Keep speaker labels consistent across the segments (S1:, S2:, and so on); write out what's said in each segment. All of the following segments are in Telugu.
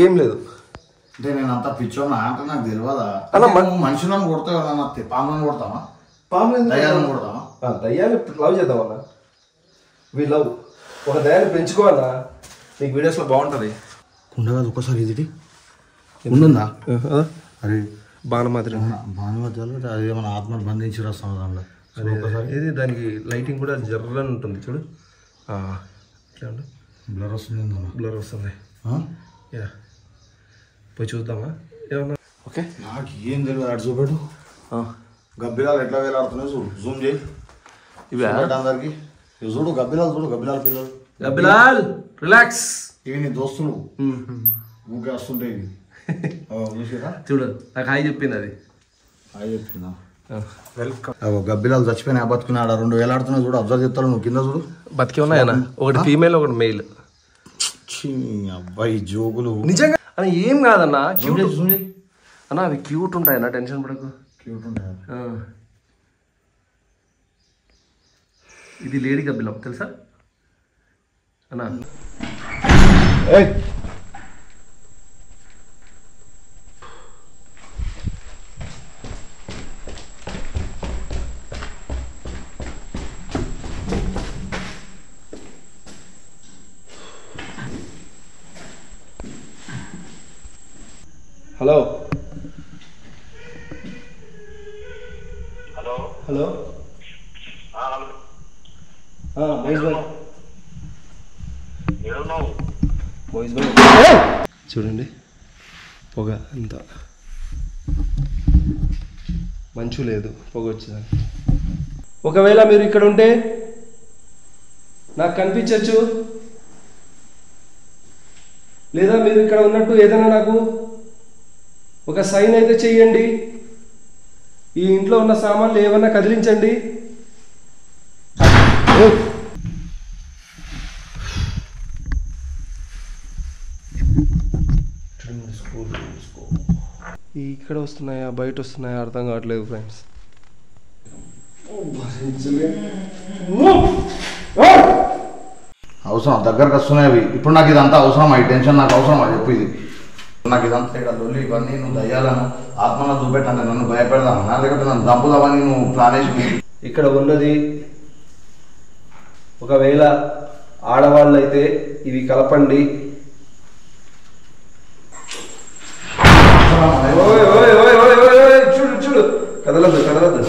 S1: ఏం లేదు.
S2: అంటే నేను అంత పిచ్చోనా అంటే నాకు తెలియదా? మనుషులను కొడతావు కదా, పాములను కొడతావా? పాములను దయ్యాలను కొడతావా?
S1: దయ్యాన్ని లవ్ చేద్దామన్నా. వీ లవ్ ఒక దయ్యాన్ని పెంచుకోవాలన్నా. నీకు వీడియోస్లో బాగుంటుంది.
S2: ఉండదు ఒకసారి ఇది ఉందా? అరే
S1: బాణమాత్ర
S2: అది ఏమైనా ఆత్మను బంధించి వస్తాం దాంట్లో.
S1: ఇది దానికి లైటింగ్ కూడా జర్రని ఉంటుంది చూడు. ఇట్లా
S2: బ్లర్ వస్తుంది.
S1: బ్లర్ వస్తుంది. యా పోయి చూద్దామా ఏమన్నా? ఓకే
S2: నాకు ఏం తెలియదు. అటు చూపెట్టు. గబ్బిలాలు ఎట్లా వేలాడుతున్నాయి చూడు. జూమ్ చేయి. ఇవి అందరికి చూడు. గబ్బిలాలు చూడు. గబ్బిలాల పిల్లలు.
S1: గబ్బిలాల్ రిలాక్స్.
S2: ఇవి నీ దోస్తులు ఊకే వస్తుంటాయి. ఇవి
S1: చూడు నాకు హాయ్ చెప్పింది. అది
S2: హాయ్ చెప్పిందా? వెల్కమ్. గబ్బిలాలు చచ్చిపోయినా బతుకున్నాడు. 2 వేలాడుతున్నా చూడు. అబ్జర్వ్ చెప్తాడు. నువ్వు కింద చూడు.
S1: బతికి ఉన్నాయన్నా. ఒకటి ఫీమేల్ ఒకటి మెయిల్.
S2: అబ్బాయి జోగులు
S1: నిజంగా అన్న ఏం కాదన్నా. క్యూట్ అన్న. అవి క్యూట్ ఉంటాయన్నా. టెన్షన్ పడకు.
S2: క్యూట్ ఉంటాయి.
S1: ఇది లేడీ గబ్బిలం తెలుసా అన్నా? హలో
S3: హలో
S1: హలో మహేష్ భాయ్. మహేష్ భాయ్ చూడండి పొగ అంతా. మంచు లేదు, పొగ వచ్చిందని. ఒకవేళ మీరు ఇక్కడ ఉంటే నాకు కనిపించచ్చు, లేదా మీరు ఇక్కడ ఉన్నట్టు ఏదైనా నాకు ఒక సైన్ అయితే చెయ్యండి. ఈ ఇంట్లో ఉన్న సామాన్లు ఏమన్నా కదిలించండి. ఇక్కడ వస్తున్నాయా బయట వస్తున్నాయా అర్థం కావట్లేదు ఫ్రెండ్స్.
S2: అవసరం దగ్గరకు వస్తున్నాయి అవి. ఇప్పుడు నాకు ఇదంతా అవసరమా? ఈ టెన్షన్ నాకు అవసరమా చెప్పు? ఇది నాకు ఇదంతా ఇక్కడ లొల్లి ఇవన్నీ నువ్వు దయ్యాలను ఆత్మలను చూపెట్టాను. నన్ను భయపెడదామన్నా లేకపోతే నన్ను చంపుదామని నువ్వు ప్లాన్ వేసి
S1: ఇక్కడ ఉన్నది ఒకవేళ ఆడవాళ్ళు అయితే ఇవి కలపండి. చూడు చూడు కదలద్దు కదలద్దు.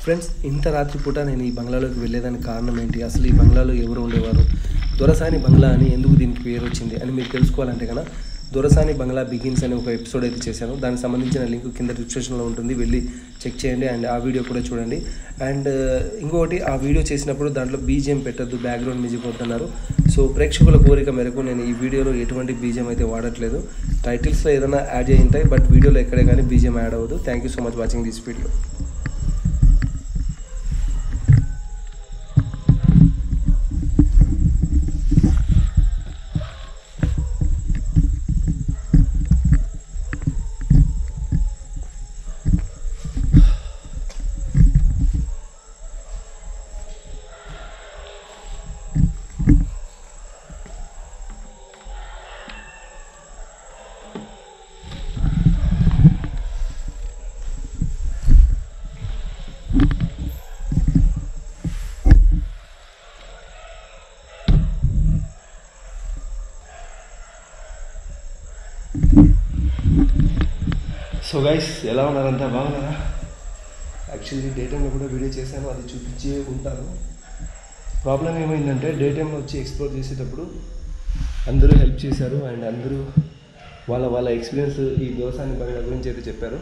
S1: ఫ్రెండ్స్, ఇంత రాత్రిపూట నేను ఈ బంగ్లాలోకి వెళ్ళేదానికి కారణం ఏంటి, అసలు ఈ బంగ్లాలో ఎవరు ఉండేవారు, దొరసాని బంగ్లా అని ఎందుకు దీనికి పేరు వచ్చింది అని మీరు తెలుసుకోవాలంటే కన్నా దొరసాని బంగ్లా బిగిన్స్ అనే ఒక ఎపిసోడ్ అయితే చేశాను. దానికి సంబంధించిన లింక్ కింద డిస్క్రిప్షన్లో ఉంటుంది, వెళ్ళి చెక్ చేయండి. అండ్ ఆ వీడియో కూడా చూడండి. అండ్ ఇంకొకటి, ఆ వీడియో చేసినప్పుడు దాంట్లో బీజిఎం పెట్టద్దు, బ్యాక్గ్రౌండ్ మ్యూజిక్ వద్దన్నారు. సో ప్రేక్షకుల కోరిక మేరకు నేను ఈ వీడియోలో ఎటువంటి బీజిఎం అయితే వాడట్లేదు. టైటిల్స్లో ఏదైనా యాడ్ అయ్యి ఉంటాయి, బట్ వీడియోలో ఎక్కడే కానీ బీజిఎం యాడ్ అవ్వదు. Thank you so much watching this video. So guys, ఎలా ఉన్నారంతా బాగున్నారా? యాక్చువల్లీ డే టైంలో కూడా వీడియో చేశాను, అది చూపించే ఉంటాను. ప్రాబ్లం ఏమైందంటే డే టైంలో వచ్చి ఎక్స్ప్లోర్ చేసేటప్పుడు అందరూ హెల్ప్ చేశారు. అండ్ అందరూ వాళ్ళ ఎక్స్పీరియన్స్ ఈ దొరసాని బంగ్లా గురించి అయితే చెప్పారు.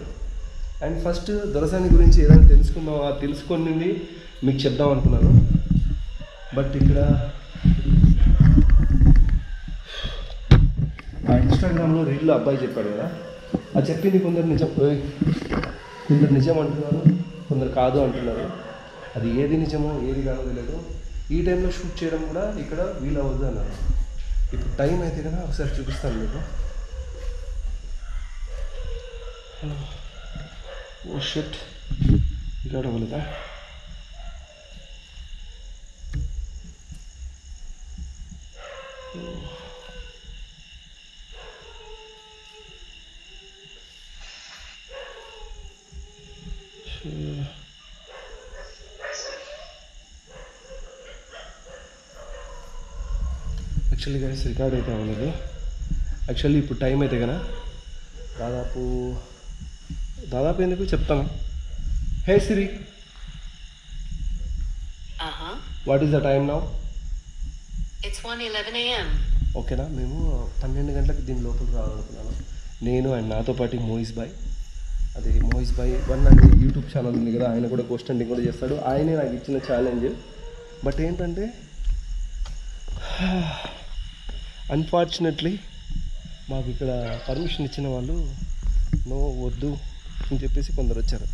S1: అండ్ ఫస్ట్ దొరసాని గురించి ఏదైనా తెలుసుకుని మీకు చెప్దాం అనుకున్నాను. బట్ ఇక్కడ ఆ ఇన్స్టాగ్రామ్లో రీల్లో అబ్బాయి చెప్పాడు కదా, అది చెప్పింది కొందరు నిజం అంటున్నారు, కొందరు కాదు అంటున్నారు. అది ఏది నిజమో ఏది కాదో తెలియదు. ఈ టైంలో షూట్ చేయడం కూడా ఇక్కడ వీలు అవ్వదు అన్నారు. ఇప్పుడు టైం అయితే కదా ఒకసారి చూపిస్తాను మీకు. ఓ షిట్, రికార్డ్ అవ్వలేదా? యాక్చువల్లీ గైస్ రికార్డ్ అయితే అవ్వలేదు. యాక్చువల్లీ ఇప్పుడు టైం అయితే కదా దాదాపు ఎందుకు చెప్తాను. Hey Siri, what is the time now?
S3: It's 1:11 a.m.
S1: ఓకేనా, మేము 12 గంటలకు దీని లోపలికి రావాలనుకున్నాను. నేను అండ్ నాతో పాటు మోయిస్ బాయ్, అదే మోయిస్ బాయ్ వన్ అనే యూట్యూబ్ ఛానల్ ఉంది కదా, ఆయన కూడా గోస్ట్ హంటింగ్ కూడా చేస్తాడు. ఆయనే నాకు ఇచ్చిన ఛాలెంజ్. బట్ ఏంటంటే అన్ఫార్చునేట్లీ మాకు ఇక్కడ పర్మిషన్ ఇచ్చిన వాళ్ళు నో వద్దు అని చెప్పేసి కొందరు వచ్చారు.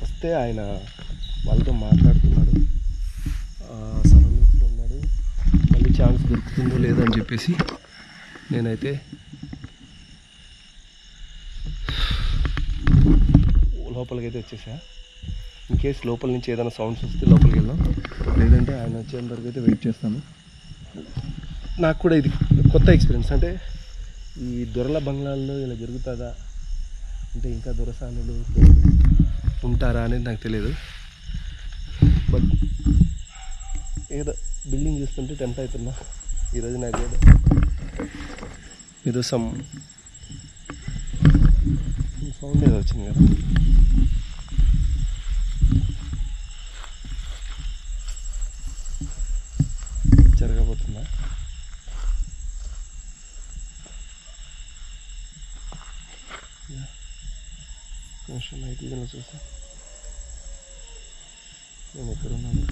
S1: వస్తే ఆయన వాళ్ళతో మాట్లాడుతున్నాడు, సరౌండింగ్స్లో ఉన్నాడు, మళ్ళీ ఛాన్స్ దొరుకుతుందో లేదో అని చెప్పేసి నేనైతే లోపలికి అయితే వచ్చేసా. ఇన్ కేస్ లోపల నుంచి ఏదైనా సౌండ్స్ వస్తే లోపలికి వెళ్దాం, లేదంటే ఆయన వచ్చేంత వరకు అయితే వెయిట్ చేస్తాను. నాకు కూడా ఇది కొత్త ఎక్స్పీరియన్స్. అంటే ఈ దొరల బంగ్లాల్లో ఇలా జరుగుతుందా, అంటే ఇంకా దొరసానులు ఉంటారా అనేది నాకు తెలియదు. బట్ ఏదో బిల్డింగ్ చూస్తుంటే టెంప్ట్ అవుతున్నా ఈరోజు. నాకు ఏదో సమ్ సౌండ్ ఏదో వచ్చింది కదా. జరగబోతుందా? కొంచెం నైట్ విజన్లో చూస్తా. నేను ఎక్కడున్నాను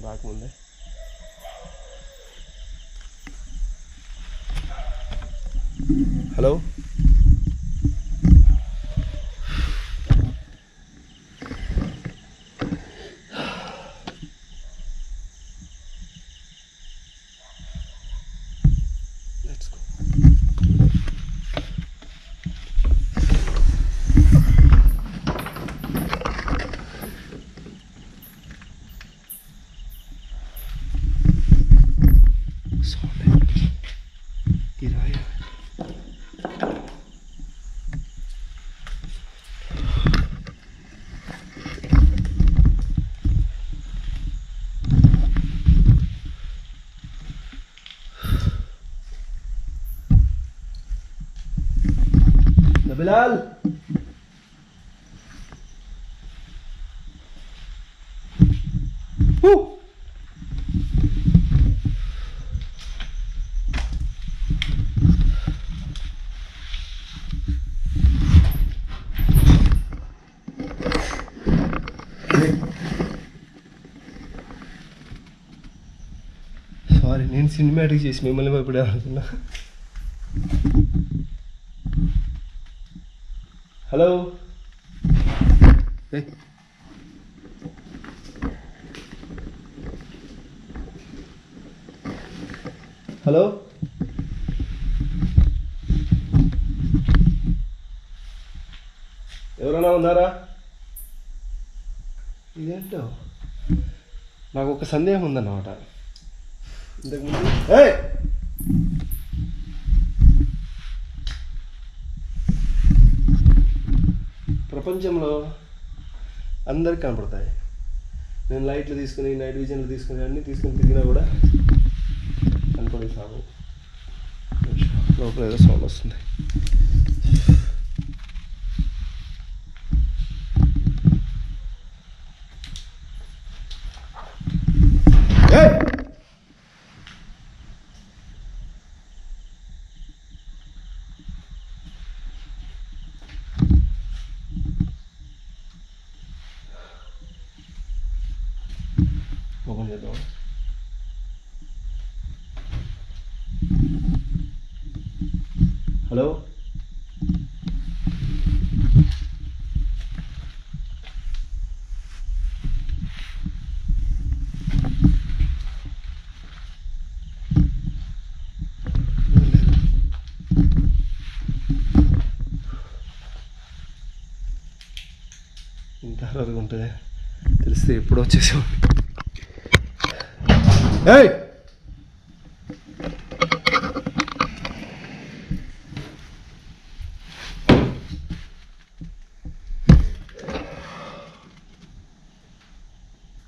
S1: రాకముందే. Hello, let's go. Bilal sorry, నేను సినిమాటిక్ చేసి మిమ్మల్ని భయపడాలనుకున్నా. హలో, హలో, ఎవరైనా ఉన్నారా? ఇదేంటో నాకు ఒక సందేహం ఉందన్నమాట. ఇంతకుముందు ప్రపంచంలో అందరికి కనపడతాయి. నేను లైట్లు తీసుకుని, నైట్ విజన్లు తీసుకుని, అన్నీ తీసుకుని తిరిగినా కూడా కనపడే సాగు. లోపల ఏదో సౌండ్ వస్తుంది. ఓపెన్ చేద్దాం. హలో, ఇంత హరర్గా ఉంటుంది తెలిస్తే ఎప్పుడో వచ్చేసాం. ఏయ్,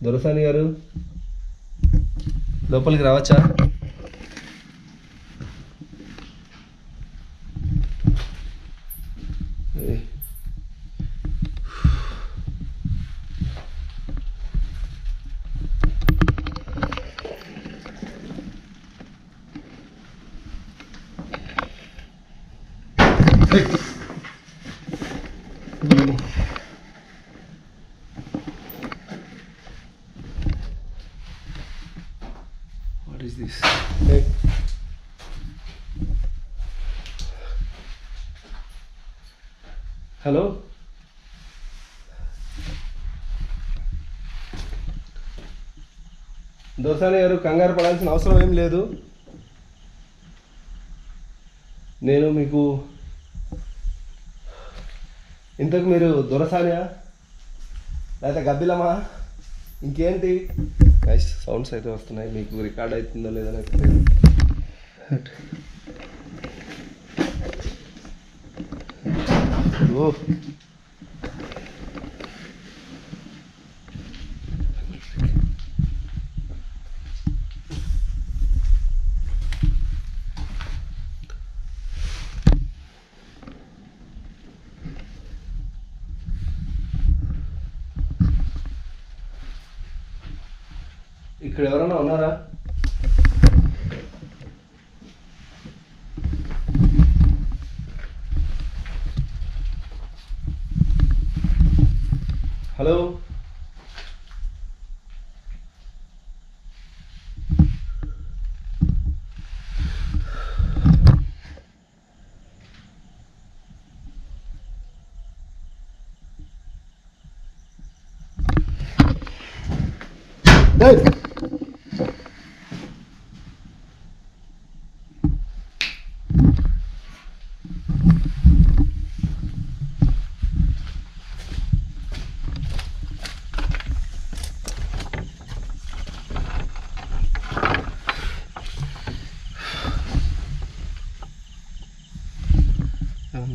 S1: దొరసాని గారు లోపలికి రావచ్చా? What is this? Hey. Hello, దొరసాని గారు కంగారు పడాల్సిన అవసరం ఏం లేదు. నేను మీకు ఇంతకు మీరు దొరసానియా లేకపోతే గబ్బిలమా ఇంకేంటి? నైస్ సౌండ్స్ అయితే వస్తున్నాయి. మీకు రికార్డ్ అవుతుందో లేదో నాకు తెలియదు. ఓ, ఇక్కడ ఎవరైనా ఉన్నారా? హలో,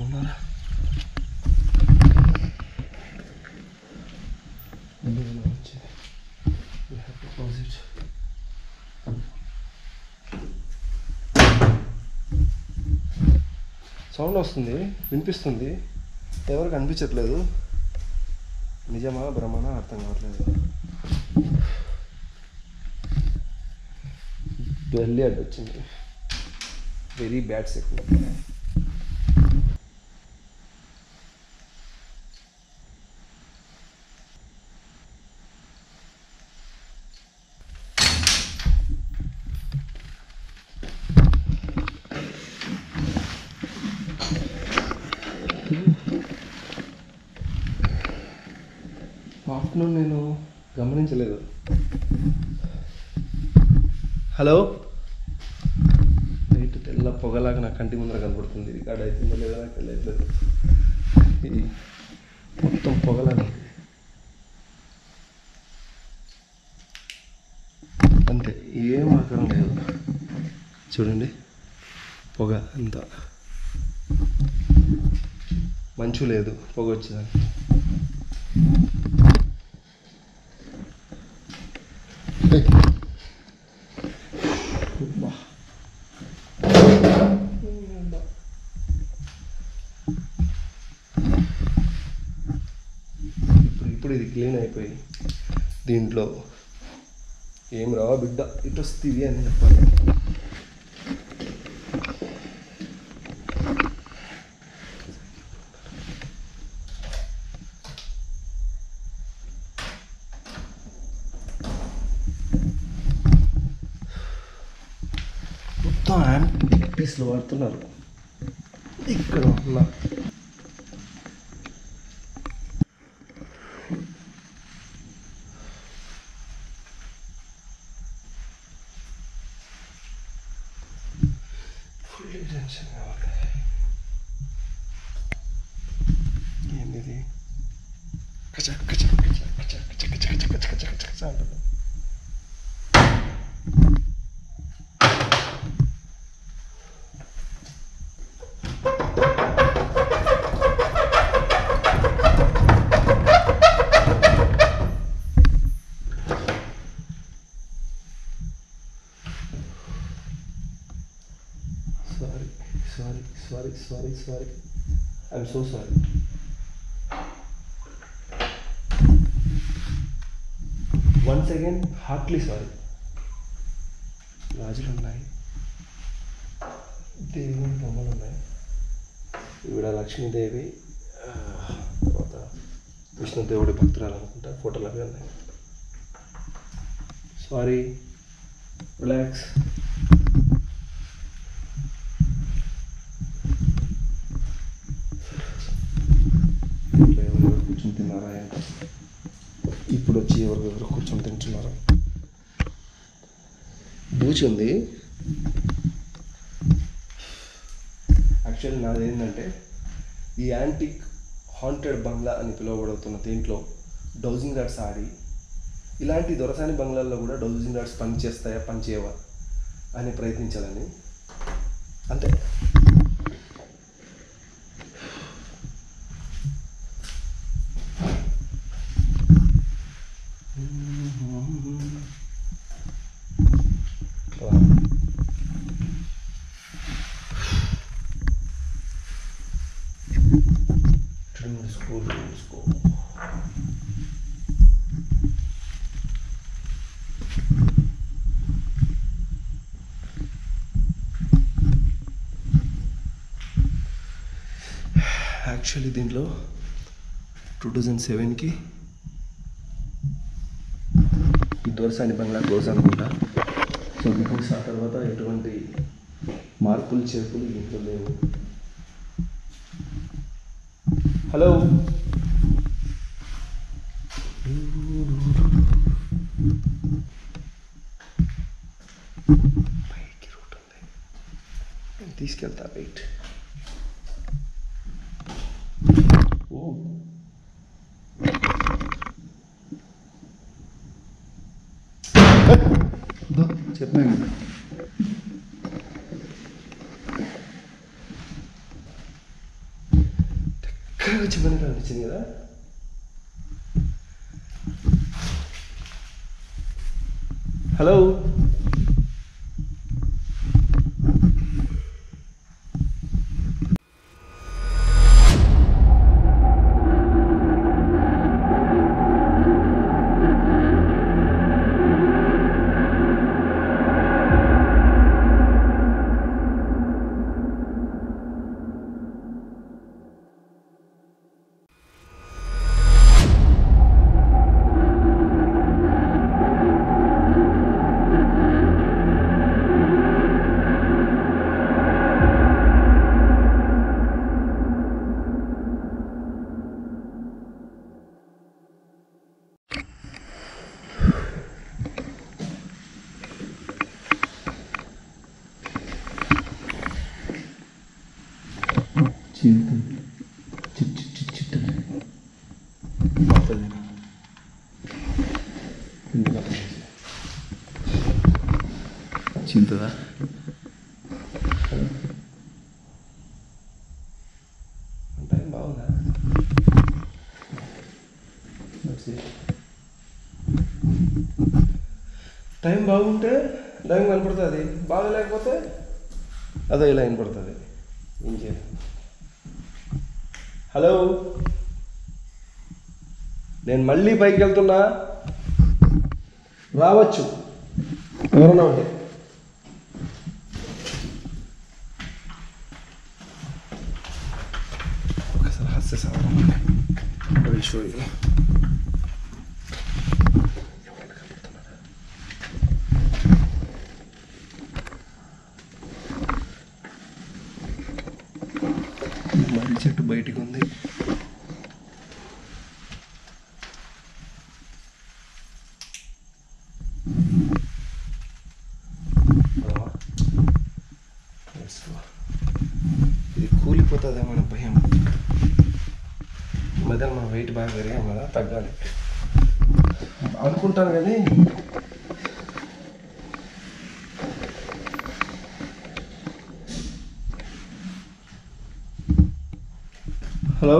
S1: ఉన్నారా? సౌండ్ వస్తుంది, వినిపిస్తుంది, ఎవరికి అనిపించట్లేదు. నిజమా భ్రమనా అర్థం కావట్లేదు. బెల్లి అడ్డు వచ్చింది. Very bad second. ఆఫ్టర్నూన్ నేను గమనించలేదు. హలో, నైట్ తెల్ల పొగలాగా నా కంటి ముందర కనబడుతుంది. రికార్డ్ అవుతుందో లేదో నాకు తెలియట్లేదు. ఇది మొత్తం పొగలాగా అంతే, ఏం ఆకారం లేదు. చూడండి, పొగ అంతా, మంచు లేదు, పొగ వచ్చేదాన్ని. ఇప్పుడు ఇది క్లీన్ అయిపోయి దీంట్లో ఏం రావా బిడ్డ ఇటు వస్తుంది అని చెప్పాలి. మొత్తం యాంటిక్ పీస్లు వాడుతున్నారు ఇక్కడ ఉన్న. ఫుల్లీ టెన్షన్ కావాలి. ఏంటిది కచ కచ కచ కచ కచ కచ కచ కచ కచ కచ కచ అంటుంది. Sorry. I'm so sorry. Once again, heartily sorry. రాజులు ఉన్నాయి, దేవుని బొమ్మలు ఉన్నాయి. ఈవిడ లక్ష్మీదేవి, తర్వాత విష్ణుదేవుడి భక్తురాలు అనుకుంటా. ఫోటోలు అవి ఉన్నాయి. Sorry, relax. కూర్చొని తిన్నారా ఏంటో, ఇప్పుడు వచ్చి ఎవరు కూర్చొని తింటున్నారా. బూచి ఉంది. యాక్చువల్లీ నాది ఏంటంటే ఈ యాంటిక్ హాంటెడ్ బంగ్లా అని పిలువబడుతున్న దీంట్లో డౌజింగ్ రాడ్స్ ఆడి, ఇలాంటి దొరసాని బంగ్లాల్లో కూడా డౌజింగ్ రాడ్స్ పనిచేస్తాయా పనిచేయవా అని ప్రయత్నించాలని. అంతే. యాక్చువల్లీ దీంట్లో 2007కి దొరసాని బంగ్లా క్లోజ్ అనుకుంటా. సో బికాస్ ఆ తర్వాత ఎటువంటి మార్పులు చేర్పులు ఇంట్లో లేవు. హలో, పైకి రూట్ ఉంది, నేను తీసుకెళ్తా. వెయిట్. చెప్పాను ఎక్కడ చెప్పినట్టు అనిపించింది కదా. హలో, జీవితం చిట్టు చింతదా. టైం బాగుందా? టైం బాగుంటే టైం కనపడుతుంది, బాగా లేకపోతే అదో ఇలా వినపడుతుంది. ఏం చేయాలి? హలో, నేను మళ్ళీ పైకి వెళ్తున్నా, రావచ్చు ఎవరన్నా ఉంటే. ఒకసారి హాస్య షో మర్రి చెట్టు బయటికి ఉంది. ఇది కూలిపోతుందేమో భయం. మధ్య మన వెయిట్ బాగా పెరిగాం కదా, తగ్గాలి అనుకుంటాను కానీ హలో,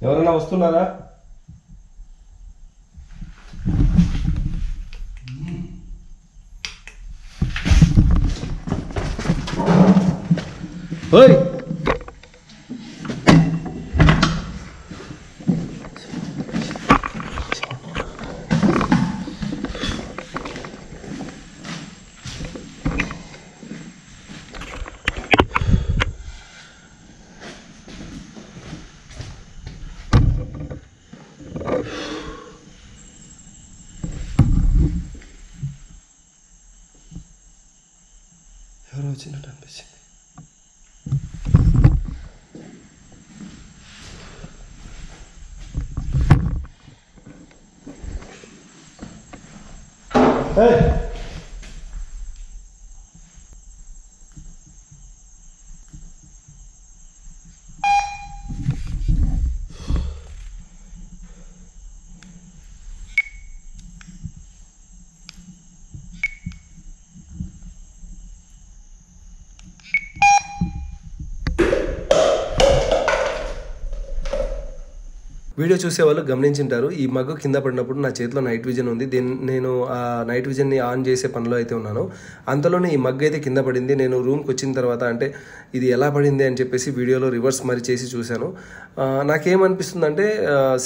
S1: ఎవరైనా వస్తున్నారా? ఓయ్, ఎవరో వచ్చినట్టు అనిపించింది. వీడియో చూసే వాళ్ళు గమనించుంటారు, ఈ మగ్గు కింద పడినప్పుడు నా చేతిలో నైట్ విజన్ ఉంది. నేను ఆ నైట్ విజన్ని ఆన్ చేసే పనిలో అయితే ఉన్నాను. అంతలోనే ఈ మగ్గు అయితే కింద పడింది. నేను రూమ్కి వచ్చిన తర్వాత అంటే ఇది ఎలా పడింది అని చెప్పేసి వీడియోలో రివర్స్ మరి చేసి చూశాను. నాకేమనిపిస్తుంది అంటే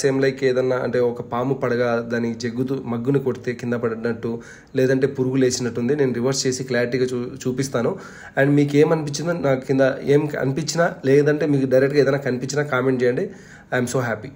S1: సేమ్ లైక్ ఏదన్నా అంటే ఒక పాము పడగా దానికి జగ్గుతూ మగ్గుని కొడితే కింద పడినట్టు, లేదంటే పురుగు లేచినట్టుంది. నేను రివర్స్ చేసి క్లారిటీగా చూపిస్తాను. అండ్ మీకు ఏమనిపించిందో నాకు కింద ఏం అనిపించినా, లేదంటే మీకు డైరెక్ట్గా ఏదైనా కనిపించినా కామెంట్ చేయండి. I'm so happy.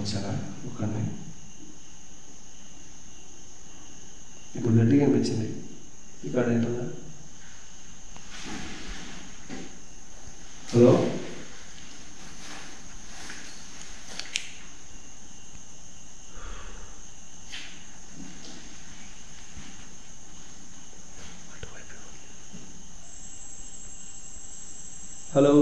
S1: వచ్చారా ఒకరిని ఇప్పుడు గట్టిగా అనిపించింది. ఇక్కడ ఏంటన్నా? హలో, హలో,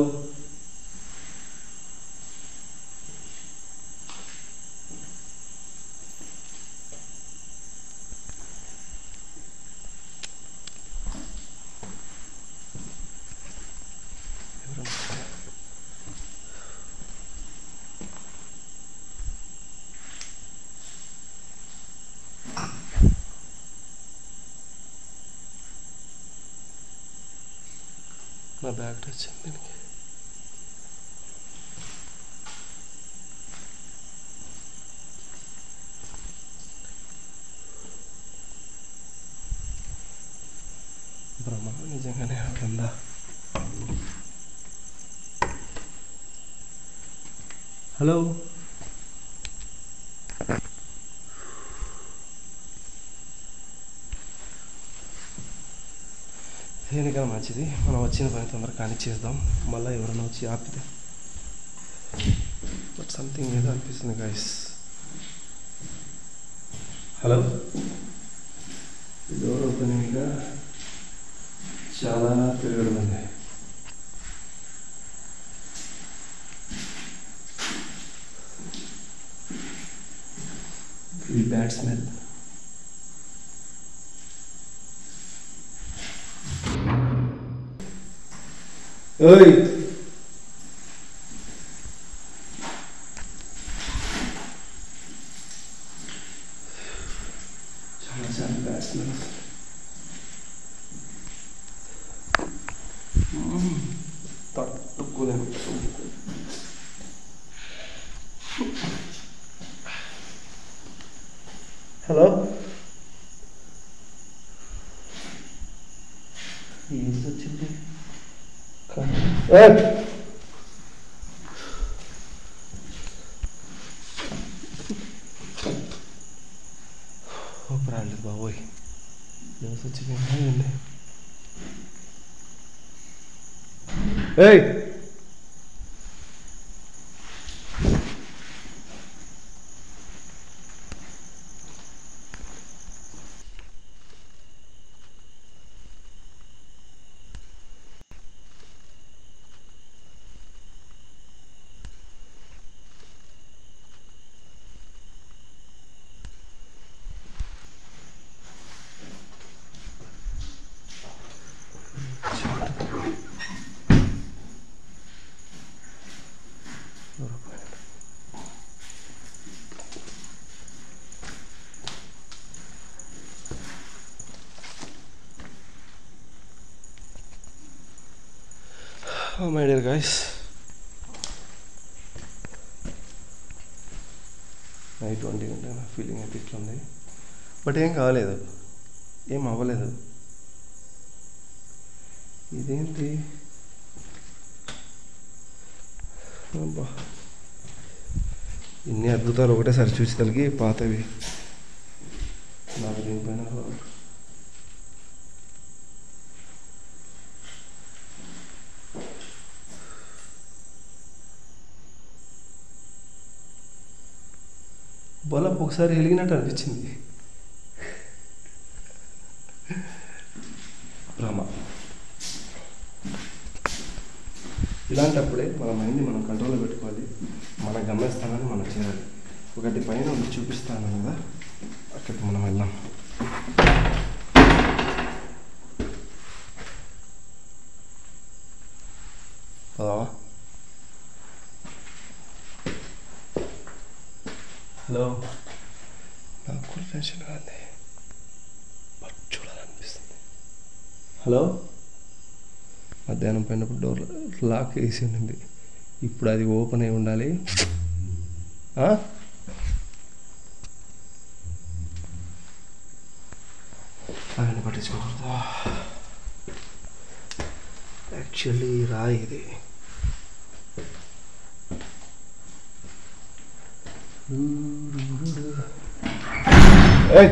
S1: నా బ్యాగ్ టచ్ అయింది దీనికి. బ్రహ్మ నిజంగానే ఉందా? హలో, దేనికైనా మంచిది మనం వచ్చిన పని తొందరగా కానిచ్చేద్దాం, మళ్ళీ ఎవరైనా వచ్చి ఆపితే. బట్ సంథింగ్ ఏదో అనిపిస్తుంది గైస్. హలో, డోర్ ఓపెనింగ్గా చాలా తిరగడం ఉంది. ఇది బ్యాడ్ స్మెల్. ఓయ్, చాలా చాలా బ్యాడ్ స్మెల్. తట్టుకోలేను. హలో, ఏది వచ్చింది? రాలేదు బాబోయ్, న్యూస్ వచ్చింది. ఏయ్, మై డియర్ గైస్, నైట్ 20 గంటల ఫీలింగ్ అయితే ఇట్లా ఉంది. బట్ ఏం కాలేదు, ఏం అవ్వలేదు. ఇదేంటి అబ్బా, ఇన్ని అద్భుతాలు ఒకటేసారి చూసేసరికి పాతవి నాకు దీనిపైన బల్బ్ ఒకసారి వెలిగినట్టు అనిపించింది. భ్రమ. ఇలాంటప్పుడే మన మైండ్ని మనం కంట్రోల్లో పెట్టుకోవాలి, మన గమ్యస్థానాన్ని మనం చేయాలి. ఒకటి పైన ఉండి చూపిస్తాను కదా, అక్కడికి మనం వెళ్దాం. హలో, నాకు కూడా టెన్షన్ కాదు, బట్ చూడాలనిపిస్తుంది. హలో, మధ్యాహ్నం పోయినప్పుడు డోర్ లాక్ వేసి ఉండింది, ఇప్పుడు అది ఓపెన్ అయి ఉండాలి. ఆయన పట్టించుకోకూడదు. యాక్చువల్లీ రాయి ఇది. Hey!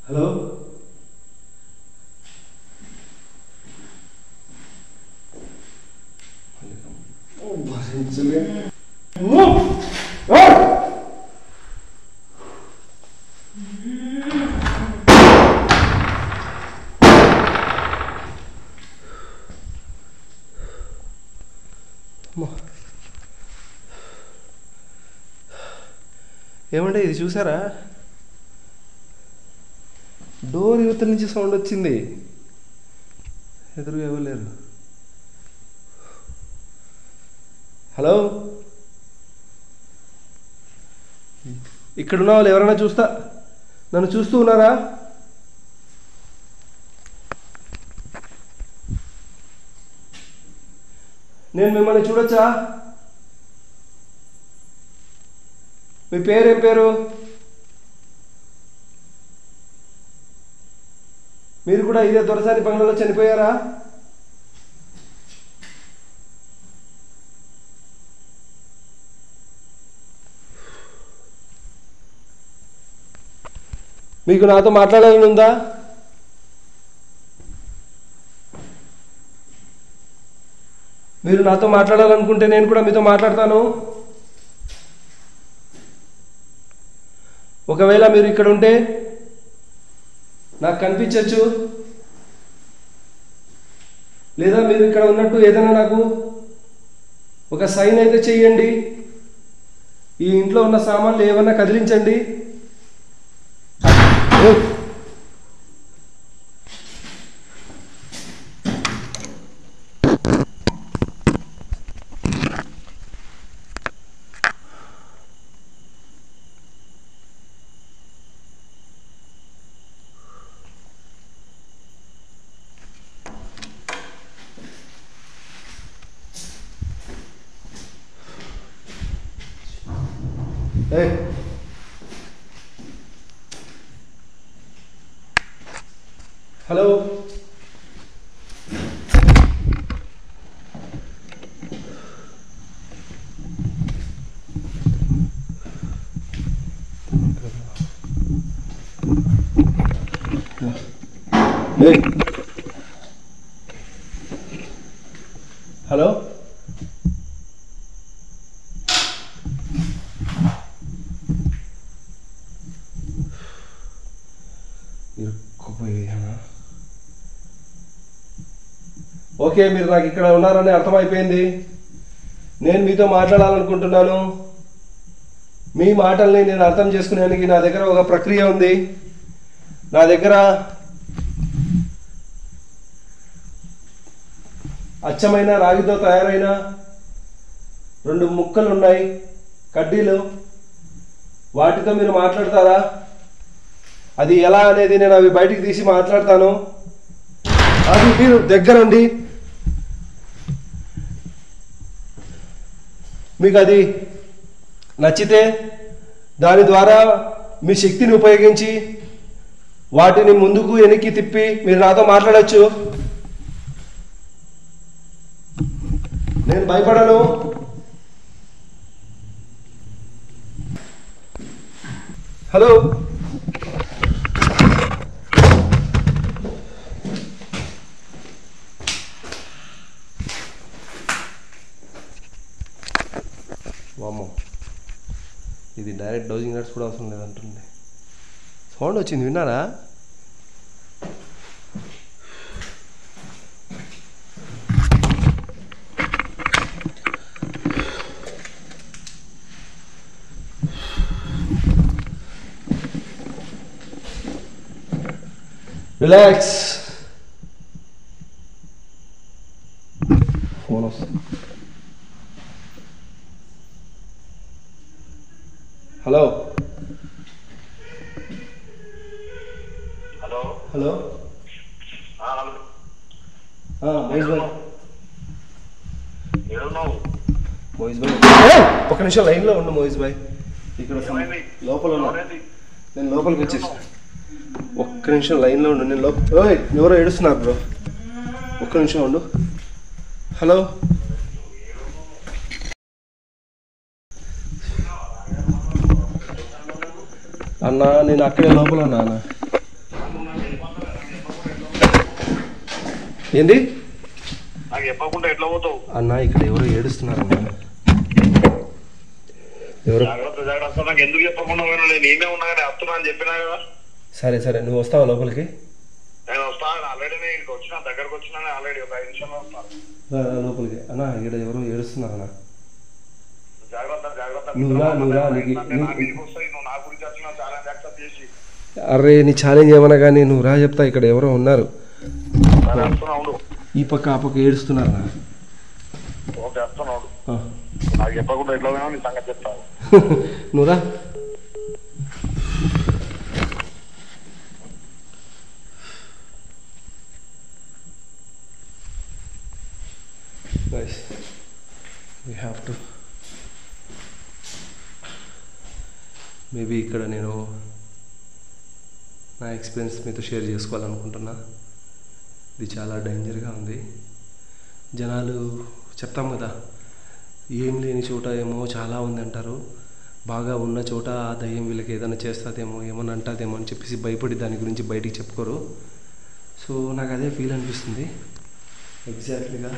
S1: Hello? Oh, bahaya. ఏమంటే ఇది చూసారా, డోర్ యువతల నుంచి సౌండ్ వచ్చింది, ఎదురుగా ఎవరు లేరు. హలో, ఇక్కడున్న వాళ్ళు ఎవరైనా నన్ను చూస్తూ ఉన్నారా? నేను మిమ్మల్ని చూడొచ్చా? మీ పేరేం పేరు? మీరు కూడా ఇదే దొరసాని బంగ్లాలో చనిపోయారా? మీకు నాతో మాట్లాడాలని ఉందా? మీరు నాతో మాట్లాడాలనుకుంటే నేను కూడా మీతో మాట్లాడతాను. ఒకవేళ మీరు ఇక్కడ ఉంటే నాకు కనిపించవచ్చు, లేదా మీరు ఇక్కడ ఉన్నట్టు ఏదైనా నాకు ఒక సైన్ అయితే చెయ్యండి. ఈ ఇంట్లో ఉన్న సామాన్లు ఏమన్నా కదిలించండి. హలో, హలో, ఓకే, మీరు నాకు ఇక్కడ ఉన్నారని అర్థమైపోయింది. నేను మీతో మాట్లాడాలనుకుంటున్నాను. మీ మాటల్ని నేను అర్థం చేసుకునేందుకు నా దగ్గర ఒక ప్రక్రియ ఉంది. నా దగ్గర అచ్చమైన రాగితో తయారైన 2 ముక్కలు ఉన్నాయి, కడ్డీలు. వాటితో మీరు మాట్లాడతారా? అది ఎలా అనేది నేను అవి బయటికి తీసి మాట్లాడతాను. అది మీరు దగ్గరుండి మీకు అది నచ్చితే దాని ద్వారా మీ శక్తిని ఉపయోగించి వాటిని ముందుకు వెనక్కి తిప్పి మీరు నాతో మాట్లాడచ్చు. నేను భయపడను. హలో, వామ్మో, ఇది డైరెక్ట్ డౌజింగ్ నట్స్ కూడా అవసరం లేదంటుంది. సౌండ్ వచ్చింది, విన్నారా? రిలాక్స్. ఫోన్ వస్తుంది. హలో,
S4: హలో
S1: హలో, మోయిజ్ భాయ్. మోయిజ్ భాయ్, ఒక నిమిషం లైన్లో ఉండు మోయిజ్ భాయ్. ఇక్కడ లోపల ఉన్నా, నేను లోపలికి వచ్చేసి. ఒక్క నిమిషం లైన్లో ఉండు. నేను ఎవరో ఏడుస్తున్నారు బ్రో, ఒక్క నిమిషం ఉండు. హలో, అన్నా నేను అక్కడే లోపల ఉన్నా అన్న. ఏంది అన్నా? ఇక్కడ ఎవరో ఏడుస్తున్నారు అన్న. ఎవరు?
S4: ఎందుకు చెప్పకుండా నేనే ఉన్నా కానీ వస్తున్నా అని చెప్పినా కదా.
S1: సరే సరే, నువ్వు వస్తావా లోపలికి?
S2: నేను వస్తాను ఆల్రెడీ. నేను వచ్చిన దగ్గరకు వచ్చినా ఆల్రెడీ ఒక 5 నిమిషాలు వస్తాను
S1: లోపలికి. అన్నా ఇక్కడ ఎవరు ఏడుస్తున్నారు అన్న.
S2: జాగ్రత్త జాగ్రత్త.
S1: నువ్వు రా
S2: నా మీదకి వస్తాయి. నువ్వు నా గురించి వచ్చిన ఛాలెంజ్ యాక్సెప్ట్ చేసి.
S1: అరే నీ ఛాలెంజ్ ఏమన్నా కానీ నువ్వు రా చెప్తా. ఇక్కడ ఎవరో ఉన్నారు ఈ పక్క ఆ పక్క ఏడుస్తున్నారు నా.
S2: ఓకే వస్తున్నాడు. నాకు చెప్పకుండా ఎట్లా నీ సంగతి చెప్తాను.
S1: నువ్వు రా. we have to మేబీ ఇక్కడ నేను నా ఎక్స్పీరియన్స్ మీతో షేర్ చేసుకోవాలనుకుంటున్నా. ఇది చాలా డేంజర్గా ఉంది. జనాలు చెప్తాం కదా, ఏం లేని చోట ఏమో చాలా ఉంది అంటారు. బాగా ఉన్న చోట ఆ దయ్యం వీళ్ళకి ఏదైనా చేస్తుందేమో ఏమన్నా అంటుందేమో అని చెప్పేసి భయపడి దాని గురించి బయటికి చెప్పుకోరు. సో నాకు అదే ఫీల్ అనిపిస్తుంది ఎగ్జాక్ట్లీగా.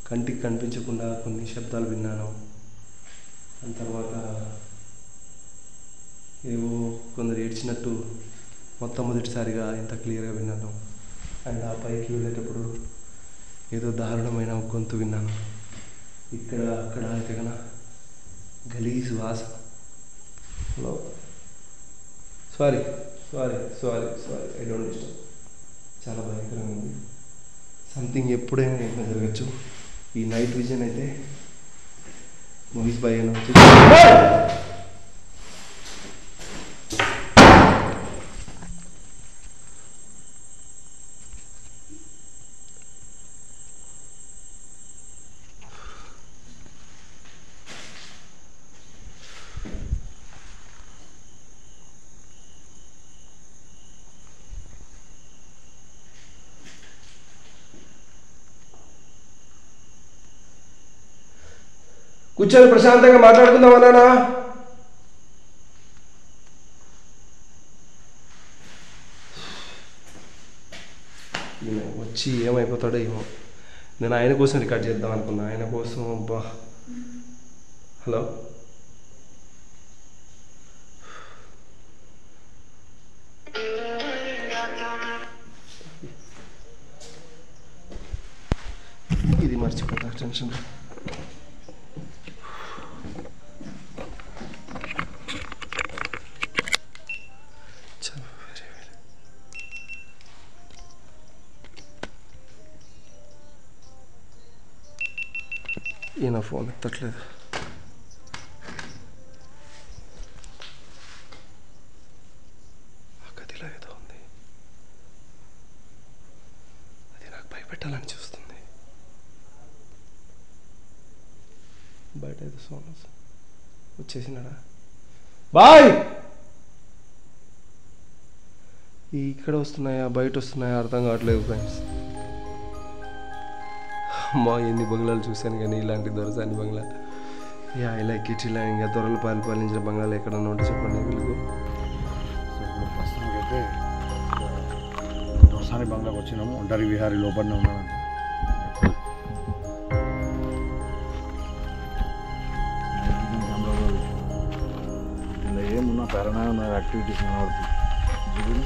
S1: కంటికి కనిపించకుండా కొన్ని శబ్దాలు విన్నాను. దాని తర్వాత ఏవో కొందరు ఏడ్చినట్టు మొట్టమొదటిసారిగా ఇంత క్లియర్గా విన్నాను. అండ్ ఆ పైకి వెళ్ళేటప్పుడు ఏదో దారుణమైన గొంతు విన్నాను. ఇక్కడ అక్కడ అయితే కన్నా గలీజ్ వాసన. Hello sorry I don't disturb. చాలా భయంకరంగా ఉంది. సంథింగ్ ఎప్పుడైనా ఏమైనా జరగచ్చు. ఈ నైట్ విజన్ అయితే మోహిత్ భాయ్ అని వచ్చి కూర్చొని ప్రశాంతంగా మాట్లాడుకుందాం అన్నానా. ఈయన వచ్చి ఏమైపోతాడో ఏమో. నేను ఆయన కోసం రికార్డ్ చేద్దాం అనుకున్నా. ఆయన కోసం అబ్బా. హలో ఇది మర్చిపోతా టెన్షన్. ఈయన ఫోన్ ఎత్తట్లేదు. ఆ గదిలో ఏదో ఉంది. అది నాకు భయపెట్టాలని చూస్తుంది. బయట ఏదో సౌండ్ వచ్చేసినాడా బాయ్. ఇక్కడ వస్తున్నాయా బయట వస్తున్నాయా అర్థం కావట్లేదు ఫ్రెండ్స్. అమ్మా ఎన్ని బంగ్లాలు చూశాను కానీ ఇలాంటి దొరసాని బంగ్లా. I like it. ఇలా ఇంకా దొరలు పాలించిన బంగ్లాలు ఎక్కడన్నా ఉంటే చెప్పండి వీళ్ళకు.
S2: సో ఇప్పుడు ప్రస్తుతానికైతే దొరసాని బంగ్లాకి వచ్చినాము. ఒంటరి విహారీ లోపలనే ఉన్నాను. ఇలా ఏమున్నా పారానార్మల్ యాక్టివిటీస్ కనబడుతుంది.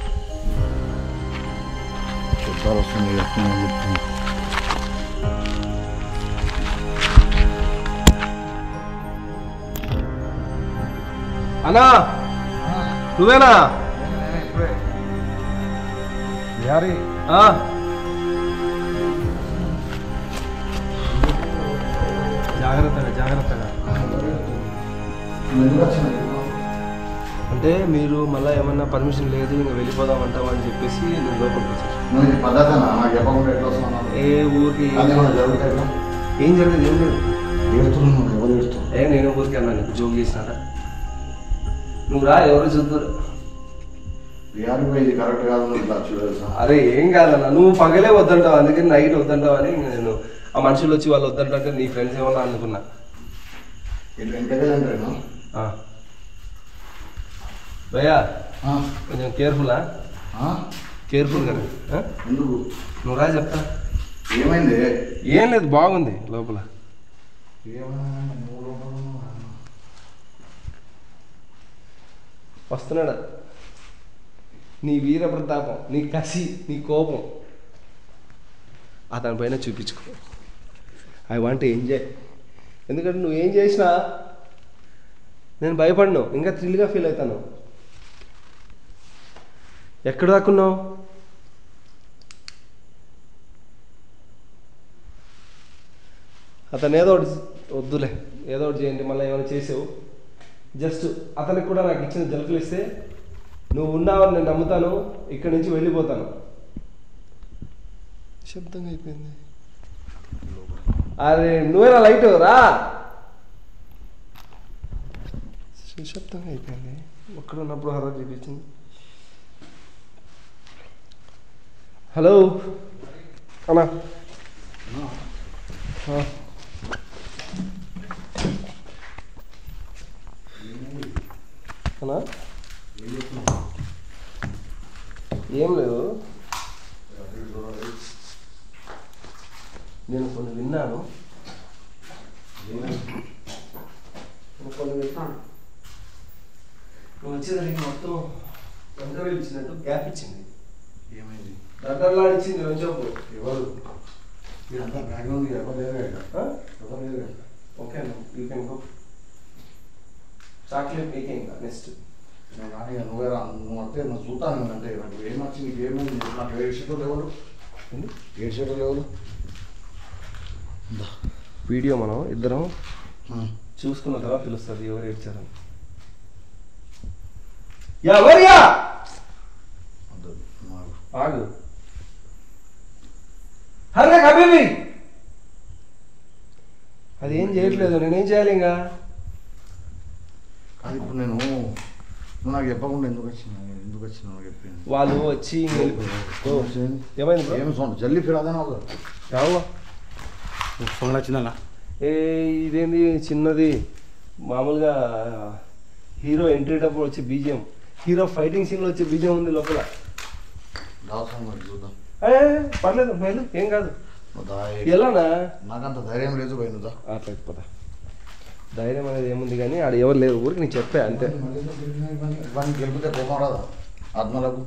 S2: శబ్దాలు వస్తుంది చెప్తుంది.
S1: అన్నా నువ్వేనా?
S2: విహారీ
S1: జాగ్రత్తగా అంటే మీరు మళ్ళీ ఏమన్నా పర్మిషన్ లేదు ఇంకా వెళ్ళిపోదామంటావా అని చెప్పేసి నేను లోపలికి వచ్చాను. ఏ ఊరికి ఏం జరగదు ఏం లేదు. నేను ఊరికి అన్నా నీకు జోక్ చేసినారా? నువ్వు రా ఎవరు చూద్దరు.
S2: కరెక్ట్ కాదు.
S1: అరే ఏం కాదన్నా, నువ్వు పగలే వద్దంటావు అందుకని నైట్ వద్దంటావు అని నేను ఆ మనుషులు వచ్చి వాళ్ళు వద్దంటే నీ ఫ్రెండ్స్ ఏమన్నా అనుకున్నా. భయ్యా కొంచెం కేర్ఫుల్లా కేర్ఫుల్ కదా. నువ్వు రా చెప్తా.
S2: ఏమైంది?
S1: ఏం లేదు బాగుంది లోపల. వస్తున్నాడా? నీ వీర ప్రతాపం, నీ కసి, నీ కోపం అతని పైన చూపించుకో. I want to enjoy. ఎందుకంటే నువ్వు ఏం చేసినా నేను భయపడను, ఇంకా థ్రిల్గా ఫీల్ అవుతాను. ఎక్కడ దాక్కున్నావు? అతను ఏదో ఒకటి వద్దులే, ఏదో ఒకటి చేయండి. మళ్ళీ ఏమైనా చేసావు, జస్ట్ అతనికి కూడా నాకు ఇచ్చిన జలుపులు ఇస్తే నువ్వు ఉన్నావని నేను నమ్ముతాను. ఇక్కడి నుంచి వెళ్ళిపోతాను. శబ్దంగా అయిపోయింది. అరే నువ్వేనా లైట్ రా. శబ్దంగా అయిపోయింది. ఒక్కడ ఉన్నప్పుడు హర్రర్ చూపించింది. హలో అన్నా. అన్నా ఏం లేదు, నేను కొన్ని విన్నాను. నువ్వు వచ్చేదానికి మొత్తం గంటలు ఇచ్చినట్టు గ్యాప్ ఇచ్చింది.
S2: ఏమైంది?
S1: గంటలాడిచ్చింది చెప్పు.
S2: ఎవరు? మీరంతా బ్యాక్గ్రౌండ్ ఎవరు లేరు కదా?
S1: Okay you can go. Chocolate making next.
S2: నేను కానీ నువ్వు అంటే నేను చూస్తాను. అంటే నాకు ఏమొచ్చి నీకు ఏమైంది? నాకు 7 షీట్లు లేవు. 7 షీట్లు లేవు.
S1: వీడియో మనం ఇద్దరం చూసుకున్న తర్వాత తెలుస్తుంది ఎవరు ఏడ్చారని. ఎవరియా ఆగు. హరే కబీబీ అది ఏం చేయట్లేదు. నేనేం చేయాలి ఇంకా?
S2: అది ఇప్పుడు నేను నువ్వు నాకు చెప్పకుండా ఎందుకు వచ్చినా నాకు చెప్పింది.
S1: వాళ్ళు వచ్చి ఏమైంది?
S2: ఏమి సౌండ్ జల్లి ఫిరాదనా
S1: రావా
S2: ఫోన్ వచ్చిందన్నా?
S1: ఇదేంది చిన్నది మామూలుగా హీరో ఎంట్రీ అప్పుడు వచ్చే బీజియం, హీరో ఫైటింగ్ సీన్లో వచ్చే బీజియం ఉంది లోపల.
S2: చూద్దాం.
S1: పర్లేదు బయలు, ఏం కాదు. ఎలానా?
S2: నాకంత ధైర్యం లేదు పోయినదా.
S1: అట్లయితే పద. ధైర్యం అనేది ఏముంది కానీ ఆడ ఎవరు లేరు, ఊరికి నీకు చెప్పా అంతే.
S2: ఇవన్నీ గెలిపితే కోపం రాదా ఆత్మలకు?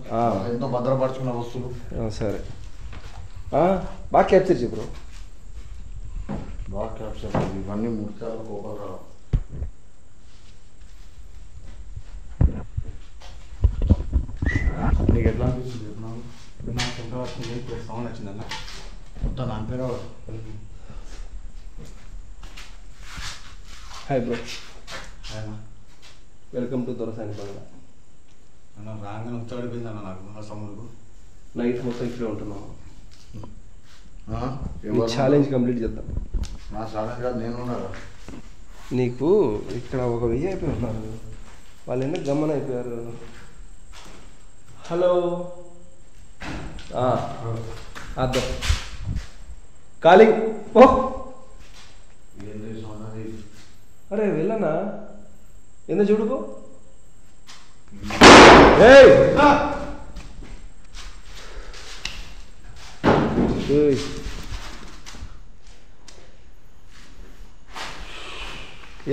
S2: ఎంతో భద్రపరుచుకున్న వస్తువులు.
S1: సరే బాగా క్యాప్చర్ చెప్పు.
S2: బాగా క్యాప్చర్. ఇవన్నీ ముఖ్యాలు కోపం రావు. నీకు ఎట్లా అనిపిస్తుంది చెప్పినాను? నాకు ఎంత వచ్చింది? సౌండ్ వచ్చిందన్న మొత్తం నా పేరు.
S1: Hi bro. వెల్కమ్ టు దొరసాని బంగ్లా.
S2: అన్న రాగానే వచ్చాడిపోయింది అన్న నాకు ఆ సముద్రకు.
S1: నైట్ మొత్తం ఇక్కడే ఉంటున్నాము. ఛాలెంజ్ కంప్లీట్ చేద్దాం.
S2: నా ఛాలెంజ్ కాదు, నేను ఉన్నారా?
S1: నీకు ఇక్కడ ఒక 1000 అయిపోయి ఉన్నారు. వాళ్ళు ఎందుకు గమ్మన అయిపోయారు? హలో అర్థం కాలింగ్. ఓ అరే వెళ్ళనా? ఎంత చూడుకో.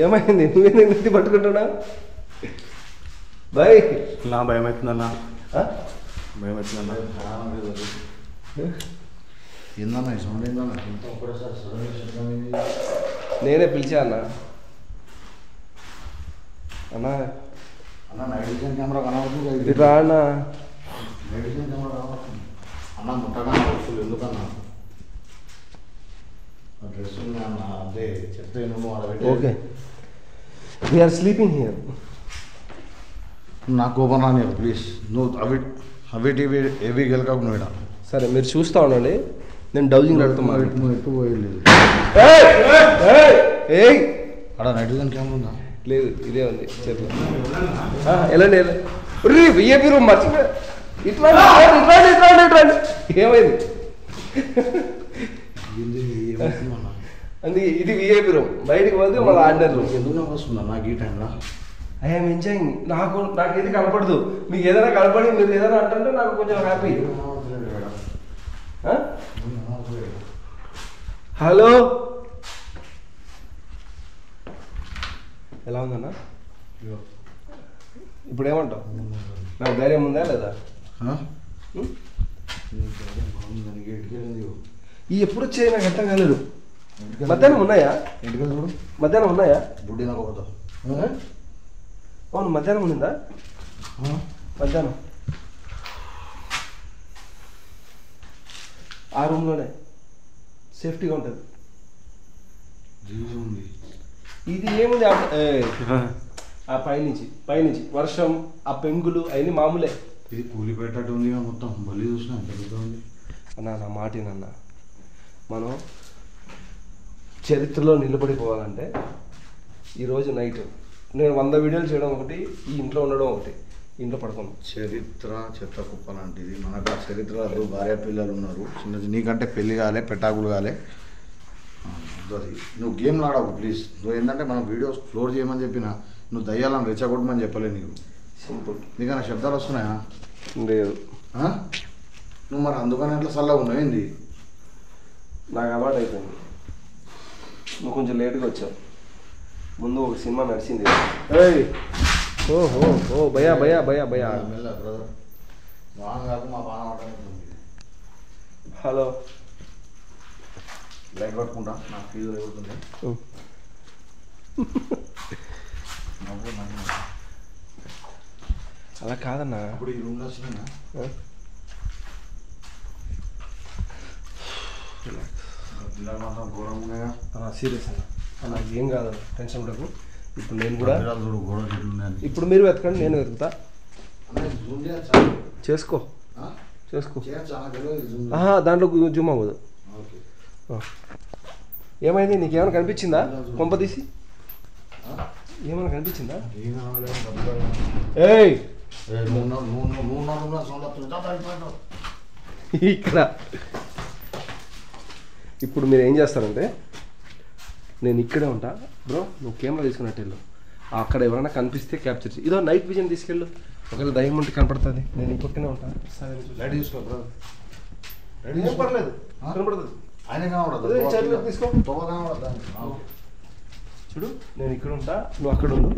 S1: ఏమైంది? నువ్వేందుకు నెత్తి పట్టుకుంటున్నా? బాయ్
S2: నా భయం అవుతుందన్నా. భయం అవుతుందన్నా. ఏందన్నా ఈ సౌండ్? ఏందన్నా
S1: నేనే పిలిచా అన్న. అన్నా
S2: అన్న నైట్ విజన్ కెమెరా కనబడుతుంది.
S1: ఇట్లా అన్న
S2: నైట్ విజన్ కెమెరా కనబడుతుంది అన్న. ముట్టగా వస్తువులు ఎందుకన్నా? డ్రెస్ ఉంది అన్న. అదే చెప్తే నువ్వు అడగ.
S1: Okay we are sleeping here.
S2: నాకు కోపం రాని ప్లీజ్. నువ్వు అవి టీవీ ఏవి గెలకకు నువ్వు.
S1: సరే మీరు చూస్తూ ఉండండి, నేను డౌజింగ్ అడుగుతున్నాను.
S2: నువ్వు ఎక్కువ పోయలేదు. అక్కడ నైట్ విజన్ కెమెరా ఉందా?
S1: లేదు ఇదే ఉంది చేతిలో. ఎలాంటి విఐపీ రూమ్ మర్చిపోయా. ఇట్లా ఏమైంది? అందుకే ఇది విఐపీ రూమ్. బయటికి పోతే మళ్ళీ ఆర్డర్ రూమ్.
S2: ఎందుకు వస్తుందా నాకు ఈ టైంలో?
S1: I'm enjoying. నాకు ఏది కనపడదు. మీకు ఏదైనా కనపడి మీరు ఏదైనా అంటే నాకు కొంచెం హ్యాపీ. హలో ఎలా ఉందన్నా? ఇప్పుడు ఏమంటావు? నాకు ధైర్యం ఉందా లేదా? ఈ ఎప్పుడు వచ్చాయి నాకు అర్థం కాలేదు. మధ్యాహ్నం ఉన్నాయా? మధ్యాహ్నం ఉన్నాయా?
S2: బుడ్డి నాకు పోతావు.
S1: అవును మధ్యాహ్నం ఉందా? మధ్యాహ్నం ఆ రూమ్లోనే సేఫ్టీగా ఉంటుంది. ఇది ఏముంది ఆ పైనుంచి వర్షం ఆ పెంగులు అవన్నీ మామూలే.
S2: ఇది కూలి పెట్టట్టు ఉంది మొత్తం బలి చూసినా ఎంత ఉంది
S1: నా మాటేనన్నా. మనం చరిత్రలో నిలబడిపోవాలంటే ఈరోజు నైట్ నేను 100 వీడియోలు చేయడం ఒకటి, ఈ ఇంట్లో ఉండడం ఒకటి, ఇంట్లో పడుకోను.
S2: చరిత్ర చెత్త కుప్ప లాంటిది. మనకు ఆ చరిత్రలో భార్య పిల్లలు ఉన్నారు, చిన్నది. నీకంటే పెళ్లి కాలే, పెటాకులు కాలే. అది నువ్వు గేమ్లు ఆడవు ప్లీజ్. నువ్వు ఏంటంటే మనం వీడియోస్ ఫ్లోర్ చేయమని చెప్పిన, నువ్వు దయ్యాలను రెచ్చగొట్టమని చెప్పలే. నీకు
S1: సింపుల్.
S2: నీకన్నా శబ్దాలు వస్తున్నాయా?
S1: లేదు.
S2: నువ్వు మరి అందుకని అట్లా చల్లగా ఉన్నావు ఏంది?
S1: నాకు అలవాటు అయిపోయింది. నువ్వు కొంచెం లేట్గా వచ్చావు. ముందు ఒక సినిమా నడిచింది. ఓ భయా
S2: మెల్ల బ్రదర్, వాహనం కాదు మా బాగా మాట్లాడుతుంది.
S1: హలో,
S2: లైట్ పట్టుకుంటా, నాకు ఫీజు ఎగురుతుంది.
S1: అలా కాదన్నా.
S2: ఇప్పుడు ఈ రూమ్లో వచ్చినా పిల్లలు మాత్రం ఘోరం ఉన్నాయా?
S1: సీరియస్ అన్న, నాకు ఏం కాదు, టెన్షన్ ఉండకు. ఇప్పుడు నేను కూడా
S2: గోడ
S1: ఇప్పుడు మీరు వెతకండి, నేను వెతుకుతా. చేసుకో. దాంట్లో జూమ్ అవ్వదు. ఏమైంది? నీకేమైనా కనిపించిందా? కొంప తీసి ఏమైనా కనిపించిందా? ఏయ్ ఇక్కడ ఇప్పుడు మీరు ఏం చేస్తారంటే, నేను ఇక్కడే ఉంటా బ్రో, నువ్వు కెమెరా తీసుకున్నట్టు వెళ్ళు. అక్కడ ఎవరైనా కనిపిస్తే క్యాప్చర్ చేయి. ఇదో నైట్ విజన్ తీసుకెళ్ళు, ఒకవేళ దయ్యం ఉంటే కనపడుతుంది. నేను ఇంకొకనే ఉంటా.
S2: లైట్ తీసుకో బ్రదర్.
S1: ఏం పర్లేదు, కనపడుతుంది.
S2: ఆయన కనబడదు,
S1: తీసుకో. చూడు, నేను ఇక్కడ ఉంటా, నువ్వు అక్కడ ఉండు.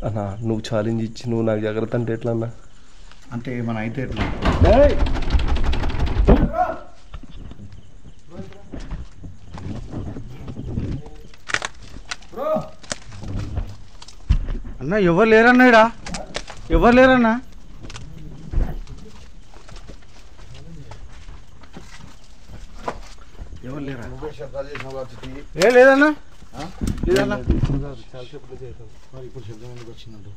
S1: అన్నా నువ్వు ఛాలెంజ్ ఇచ్చి నువ్వు నాకు జాగ్రత్త అంటే ఎట్లా అన్నా?
S2: అంటే ఏమైనా అయితే ఎట్లా?
S4: అన్న ఎవరు లేరన్నా, ఇడా ఎవరు లేరన్నా?
S1: ఎవరు లేరా?
S4: లేదన్నా, లేదన్నా.
S2: ఇప్పుడు శబ్దం ఎందుకు వచ్చిందంట?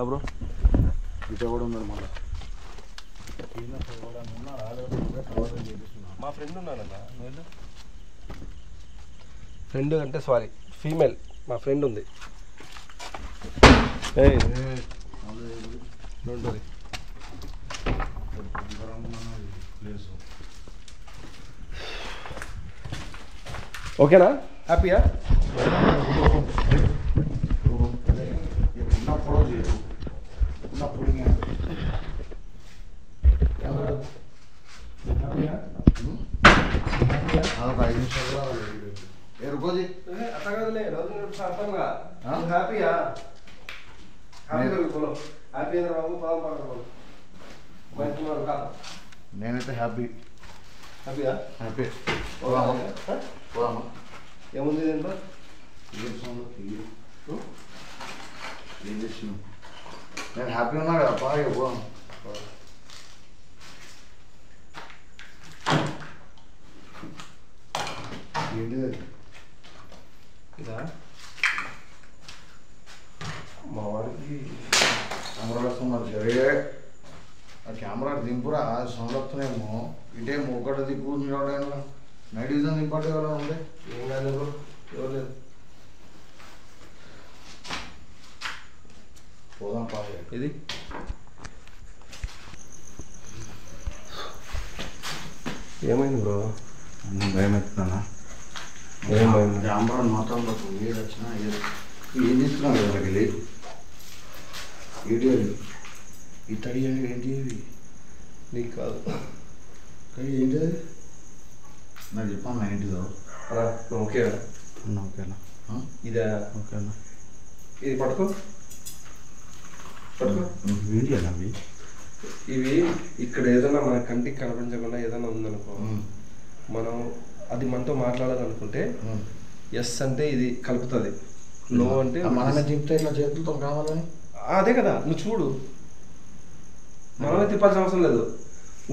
S1: బ్రో
S2: ఇట కూడా ఉన్నాడు మళ్ళీ.
S1: మా ఫ్రెండ్ ఉన్నాడన్నా. ఫ్రెండ్ అంటే సారీ ఫీమేల్, మా ఫ్రెండ్ ఉంది. ఓకేనా? హ్యాపీయా?
S2: నేనైతే హ్యాపీ.
S1: హ్యాపీయా?
S2: హ్యాపీ.
S1: ఏముంది దీంట్లో?
S2: ఏం చేస్తున్నావు? నేను హ్యాపీ ఉన్నా కదా, బాగా పోదాం. ఏంటిది?
S1: ఇదా మా వాడికి
S2: కెమెరా వస్తున్నారు. సరే ఆ కెమెరా దింపురా, సౌండ్ వస్తున్నాయేమో. ఇటేమో ఒకటి దిక్కు నైట్ విజన్ దింపట్టు కదా ఉండే.
S1: ఏం కాలేదు, ఎవరు లేదు.
S2: పోదాం పాయ.
S1: ఇది ఏమైంది బ్రో?
S2: భయం ఎత్తున్నా.
S1: ఏం భయం?
S2: కెమెరా మాత్రం ఏది వచ్చినా ఏం చేస్తున్నావు కదా వెళ్ళి ఏంటి అది? ఈ తడి ఏంటి?
S1: నీకు కాదు.
S2: ఏంటి అది? నాకు చెప్పాను 90
S1: ఓకేనా
S4: ఓకేనా
S1: ఇదా
S4: ఓకేనా
S1: ఇది పట్టుకో
S4: వీడియో అవి
S1: ఇవి ఇక్కడ ఏదైనా మన కంటికి కనిపించకుండా ఏదైనా ఉందనుకో మనం అది మనతో మాట్లాడాలనుకుంటే ఎస్ అంటే ఇది కలుపుతుంది, నో అంటే
S2: మనమే తింటే ఇట్లా చేతులతో కావాలని.
S1: అదే కదా, నువ్వు చూడు, మనమే తిప్పాల్సిన అవసరం లేదు,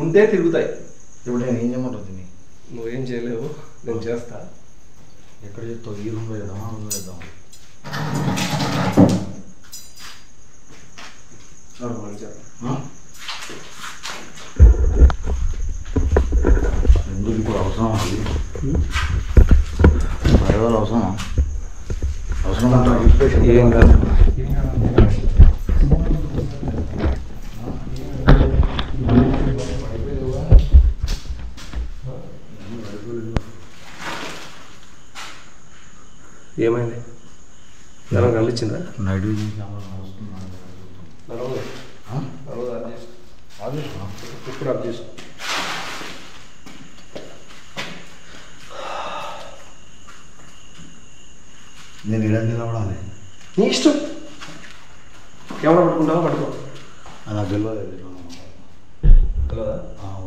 S1: ఉంటే తిరుగుతాయి.
S2: ఇప్పుడు నేను ఏం చేయమంటుంది నీ?
S1: నువ్వేం చేయలేవు, నేను చేస్తా.
S2: ఎక్కడ చేస్తావు? ఈ రూమ్లో చేద్దామా, రూమ్లో చేద్దాం? ఎందుకు ఇప్పుడు అవసరం అది? 5,000 అవసరమా? అవసరం
S1: ఏం కాదు. ఏమైంది? ఎలా కనిపించిందా?
S2: నైట్
S1: ఇప్పుడు అప్ చేసి
S2: నేను ఇలా నిలబడాలి.
S1: నీ ఇష్టం, కెమెరా పట్టుకుంటావా? పట్టుకో.
S2: అది నాకు తెలియదు.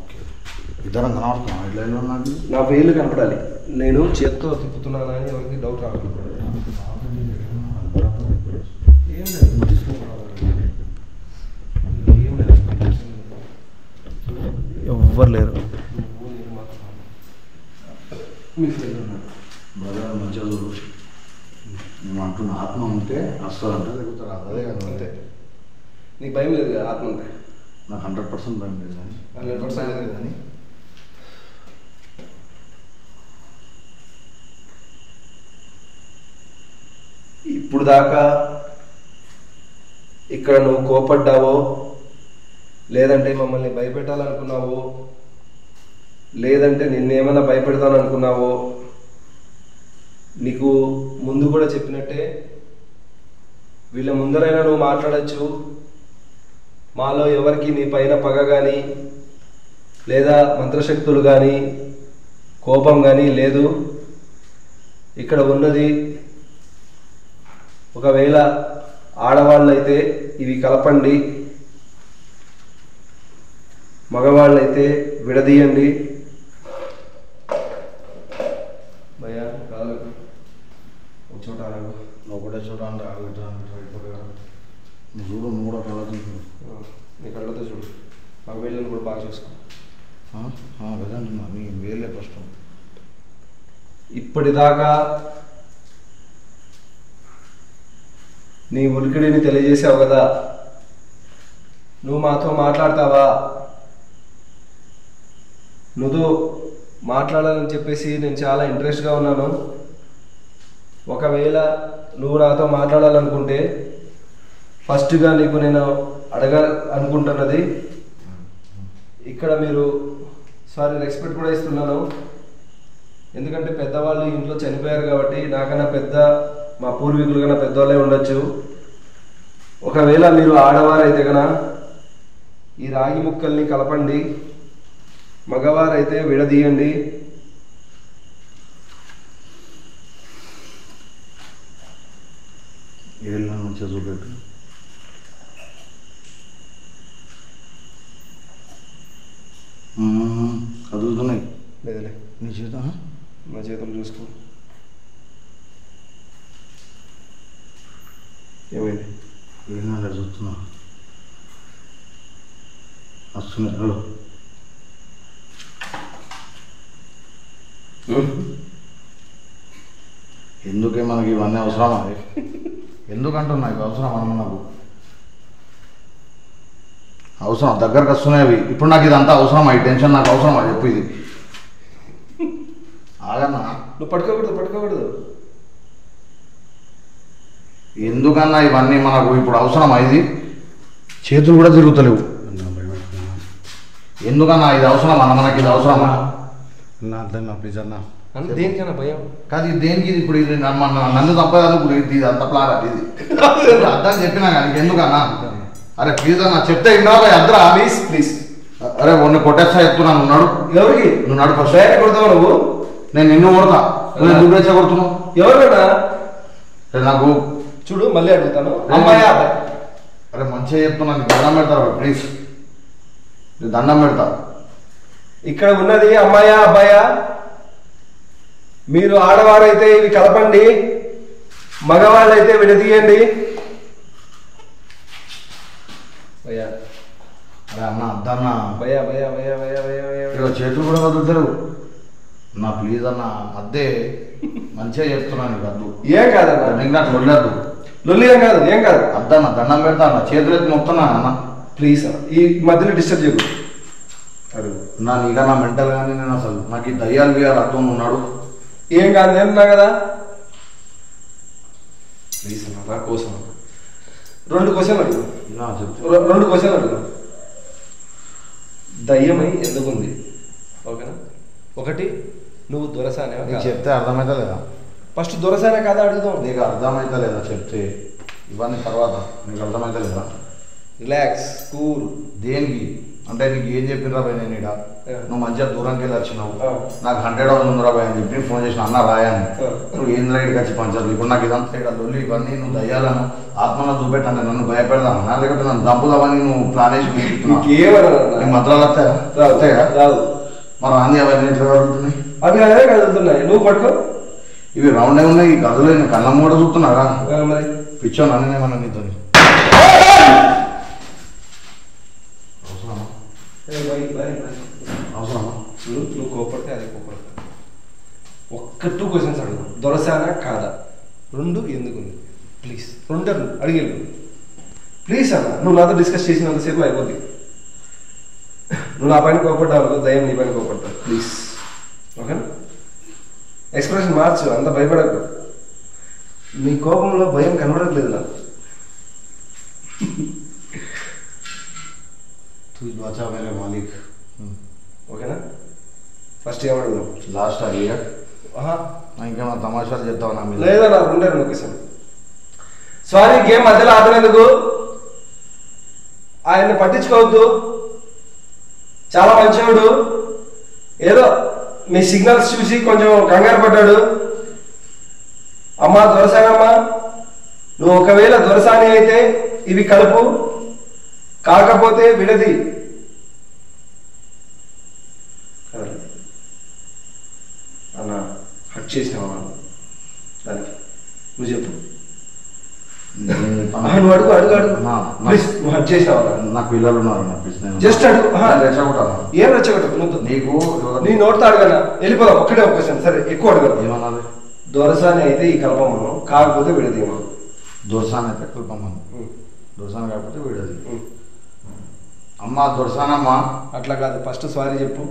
S2: ఓకే, ఇద్దరం కనబడుతున్నాం. ఇట్లా ఎలా ఉన్నాడు?
S1: నా వేలు కనపడాలి, నేను చేత్తో తిప్పుతున్నానా అని ఎవరికి డౌట్ రావాలి.
S4: ఎవ్వరు లేరు.
S2: బ్రదర్ మంచిగా చూడు. మేము అంటున్న ఆత్మ ఉంటే వస్తుందంటే లేకపోతే రాదు. అదే కదా అంతే.
S1: నీకు భయం లేదు కదా ఆత్మ ఉంటే?
S2: నాకు 100% భయం లేదు కానీ
S1: 100% లేదు కానీ ఇప్పుడు దాకా ఇక్కడ నువ్వు కోపడ్డావో, లేదంటే మమ్మల్ని భయపెట్టాలనుకున్నావో, లేదంటే నిన్నేమైనా భయపెడతాననుకున్నావో, నీకు ముందు కూడా చెప్పినట్టే వీళ్ళ ముందరైనా నువ్వు మాట్లాడచ్చు. మాలో ఎవరికి నీ పైన పగ కానీ లేదా మంత్రశక్తులు కానీ కోపం కానీ లేదు. ఇక్కడ ఉన్నది ఒకవేళ ఆడవాళ్ళైతే ఇవి కలపండి, మగవాళ్ళైతే విడదీయండి. భయ్యా కాదు, ఒక చోట ఆడవు,
S2: ఒకటే చోట అంటే నువ్వు చూడు, నువ్వు కూడా కళ్ళతో చూడు.
S1: నీ కళ్ళతో చూడు. మగ వీళ్ళని కూడా బాగా చూసుకో.
S2: కదంటున్నా, నీ వేలే ఫస్ట్.
S1: ఇప్పటిదాకా నీ ఉలికిడిని తెలియజేసావు కదా, నువ్వు మాతో మాట్లాడతావా? నువ్వు మాట్లాడాలని చెప్పేసి నేను చాలా ఇంట్రెస్ట్గా ఉన్నాను. ఒకవేళ నువ్వు నాతో మాట్లాడాలనుకుంటే ఫస్ట్గా నీకు నేను అనుకుంటున్నది, ఇక్కడ మీరు రెస్పెక్ట్ కూడా ఇస్తున్నాను. ఎందుకంటే పెద్దవాళ్ళు ఇంట్లో చనిపోయారు కాబట్టి నాకన్నా పెద్ద, మా పూర్వీకులు కన్నా పెద్దవాళ్ళే ఉండొచ్చు. ఒకవేళ మీరు ఆడవారైతే కన్నా ఈ రాగి ముక్కల్ని కలపండి, మగవారైతే విడదీయండి.
S2: ఏళ్ళ మంచిగా చూపెట్టు. కదులుతున్నాయి.
S1: లేదులే,
S2: నీ చేత
S1: నా చేతులు చూసుకో. ఏమైంది?
S2: ఏమైనా చూస్తున్నా వస్తున్నాయి. హలో, ఎందుకే మనకి ఇవన్నీ అవసరమా? ఎందుకంటున్నా ఇవి అవసరం? మనకు అవసరం, దగ్గరకు వస్తున్నాయి అవి. ఇప్పుడు నాకు ఇదంతా అవసరమా? ఈ టెన్షన్ నాకు అవసరమా చెప్పు? ఇది ఆగన్నా,
S1: నువ్వు పట్టుకోకూడదు.
S2: ఎందుకన్నా ఇవన్నీ మనకు ఇప్పుడు అవసరమా? ఇది చేతులు కూడా తిరుగుతలేవు. ఎందుకన్నా ఇది అవసరమా? మనకి ఇది అవసరమా?
S4: ప్లీజ్ అన్నా,
S1: దేనికైనా భయం
S2: కాదు. ఇది దేనికి? ఇప్పుడు ఇది నన్ను తప్పేదానికి ఇది అంత ప్లాన్ ఇది అర్థం చెప్పినా కానీ ఎందుకన్నా? అరే ప్లీజ్ అన్న, చెప్తే ఇందా అద్దరా ప్లీజ్. అరే ఒన్ని కొట్టేస్తా చెప్తున్నాను. ఉన్నాడు ఎవరికి? నువ్వు నాడు ఫస్ట్ కొడతావు నువ్వు. నేను నిన్ను కొడతా, నువ్వు ఎందుకు రెచ్చగొడుతున్నావు?
S1: ఎవరన్నా
S2: నాకు
S1: చూడు, మళ్ళీ అడుగుతాను, అమ్మాయి అబ్బాయి?
S2: అరే మంచిగా చెప్తున్నా, నీకు దండం పెడతారు ప్లీజ్, నీకు దండం పెడతా.
S1: ఇక్కడ ఉన్నది అమ్మాయా అబ్బాయా? మీరు ఆడవారైతే ఇవి కలపండి, మగవాళ్ళైతే విడదీయండి. భయ్యా
S2: అరే అన్న అద్దన్నా,
S1: భయ్యా భయ్యా భయ్యా భయ్యా భయ్యా భయ్యా
S2: చేతులు కూడా వదులుతారు నా, ప్లీజ్ అన్న అద్దే, మంచిగా చెప్తున్నాను నీకు అద్దు.
S1: ఏం కాదన్నా,
S2: నీకు నాకు లొల్లద్దు.
S1: లొల్లి ఏం కాదు, ఏం కాదు.
S2: అద్దన్న దండం పెడతా అన్న, చేతులు ఎత్తి మొక్కుతున్నా అన్న
S1: ప్లీజ్ అన్న, ఈ మధ్యలో డిస్టర్బ్ చేయకు. అడుగు
S2: నా నీగా నా మెంటల్ కానీ నేను అసలు నాకు ఈ దయ్యాలు బియ్యాలు అర్థం ఉన్నాడు.
S1: ఏం కాదు, నేనున్నా కదా. ప్లీజ్ అన్న, నా కోసం 2 క్వశ్చన్లు అడుగు.
S2: చెప్తా
S1: 2 క్వశ్చన్లు అడుగు. దయ్యమై ఎందుకుంది? ఓకేనా? 1, నువ్వు దొరసానే
S2: నీకు చెప్తే అర్థమైతే లేదా?
S1: ఫస్ట్ దొరసానే కాదా అడుగుదాం.
S2: నీకు అర్థమైతే లేదా చెప్తే? ఇవన్నీ తర్వాత నీకు అర్థమైతే లేదా?
S1: Relax, cool.
S2: దేనికి అంటే నీకు ఏం చెప్పినరా భయ్? నేను ఇక్కడ నువ్వు మంచిగా దూరంకి వెళ్ళి వచ్చినావు,
S1: ఆ.
S2: నాకు 100 ఉందిరా భయ్ అని చెప్పి ఫోన్ చేసిన, అన్న రాయని.
S1: ఆ.
S2: నువ్వు ఏం రైడ్కి వచ్చి పంచారు ఇప్పుడు నాకు ఇదంతా ఇక్కడ లొల్లి ఇవన్నీ నువ్వు దయ్యాలను ఆత్మను చూపెట్టాను, నన్ను భయపెడతాను నా లేకపోతే నన్ను చంపుదామని నువ్వు ప్లాన్ వేసి
S1: నీకేమన్నా
S2: మద్రాలు వస్తాయా? వస్తాయా?
S1: రాదు.
S2: మరి ఆంధ్య అవన్నీ ఎట్లా కలుగుతున్నాయి?
S1: అవి అదే కదులుతున్నాయి, నువ్వు పట్టుకో.
S2: ఇవి రౌండ్ ఉన్నాయి, ఈ గదులు కళ్ళం కూడా చూస్తున్నారా?
S1: మరి
S2: పిచ్చో నన్నేమన్నా నీతో అవసరమా?
S1: నువ్వు కోపడితే అది కోపడతా. 2 క్వశ్చన్స్ అడుగు. దొరసానా కాదా? 2 ఎందుకుంది? ప్లీజ్ 2 అడిగేళ్ళు ప్లీజ్ అన్న. నువ్వు నాతో డిస్కస్ చేసినంతసేపు అయిపోద్ది. నువ్వు నా పైన కోపడ్డావు, దయ్యం నీ పైన కోపడతావు. ప్లీజ్ ఓకేనా? ఎక్స్ప్రెషన్ మార్చు, అంత భయపడకు. నీ కోపంలో భయం కనబడట్లేదు నాకు.
S2: तू बचा मेरे मालिक.
S1: ఓకేనా? ఫస్ట్ ఏమడుగుదాం?
S2: లాస్ట్ అయ్యా ఇంకేమన్నా తమాషాలు చెప్తావు నా మీద?
S1: లేదా నాకు ఉండరు లొకేషన్. సారీ, గేమ్ మధ్యలో ఆపినందుకు. ఆయన్ని పట్టించుకోవద్దు, చాలా మంచివాడు. ఏదో మీ సిగ్నల్స్ చూసి కొంచెం కంగారు పడ్డాడు. అమ్మా దొరసానమ్మా, నువ్వు ఒకవేళ దొరసాని అయితే ఇవి కలుపు, కాకపోతే విడది. అన్న హట్ చేసినావా దానికి? నువ్వు చెప్పు. నువ్వు అడుగు అడుగు అడుగు ప్లీజ్. నువ్వు హట్ చేసినావా?
S2: నాకు పిల్లలు ఉన్నారు,
S1: జస్ట్ అడుగు.
S2: రెచ్చగొట్టాను.
S1: ఏం రెచ్చగొట్టకు నువ్వు.
S2: నీకు
S1: నీ నోటితో అడగనా? వెళ్ళిపోదాం. ఒక్కటే ఒక క్వశ్చన్, సరే ఎక్కువ అడగదు.
S2: ఏమన్నది?
S1: దొరసాని అయితే ఈ కల్పమను, కాకపోతే విడదీయమను.
S2: దొరసాన్ అయితే కల్పమను, దొరసాన్ కాకపోతే విడది. అమ్మ దొరసానమ్మ.
S1: అట్లా కాదు, ఫస్ట్ సారీ చెప్పు.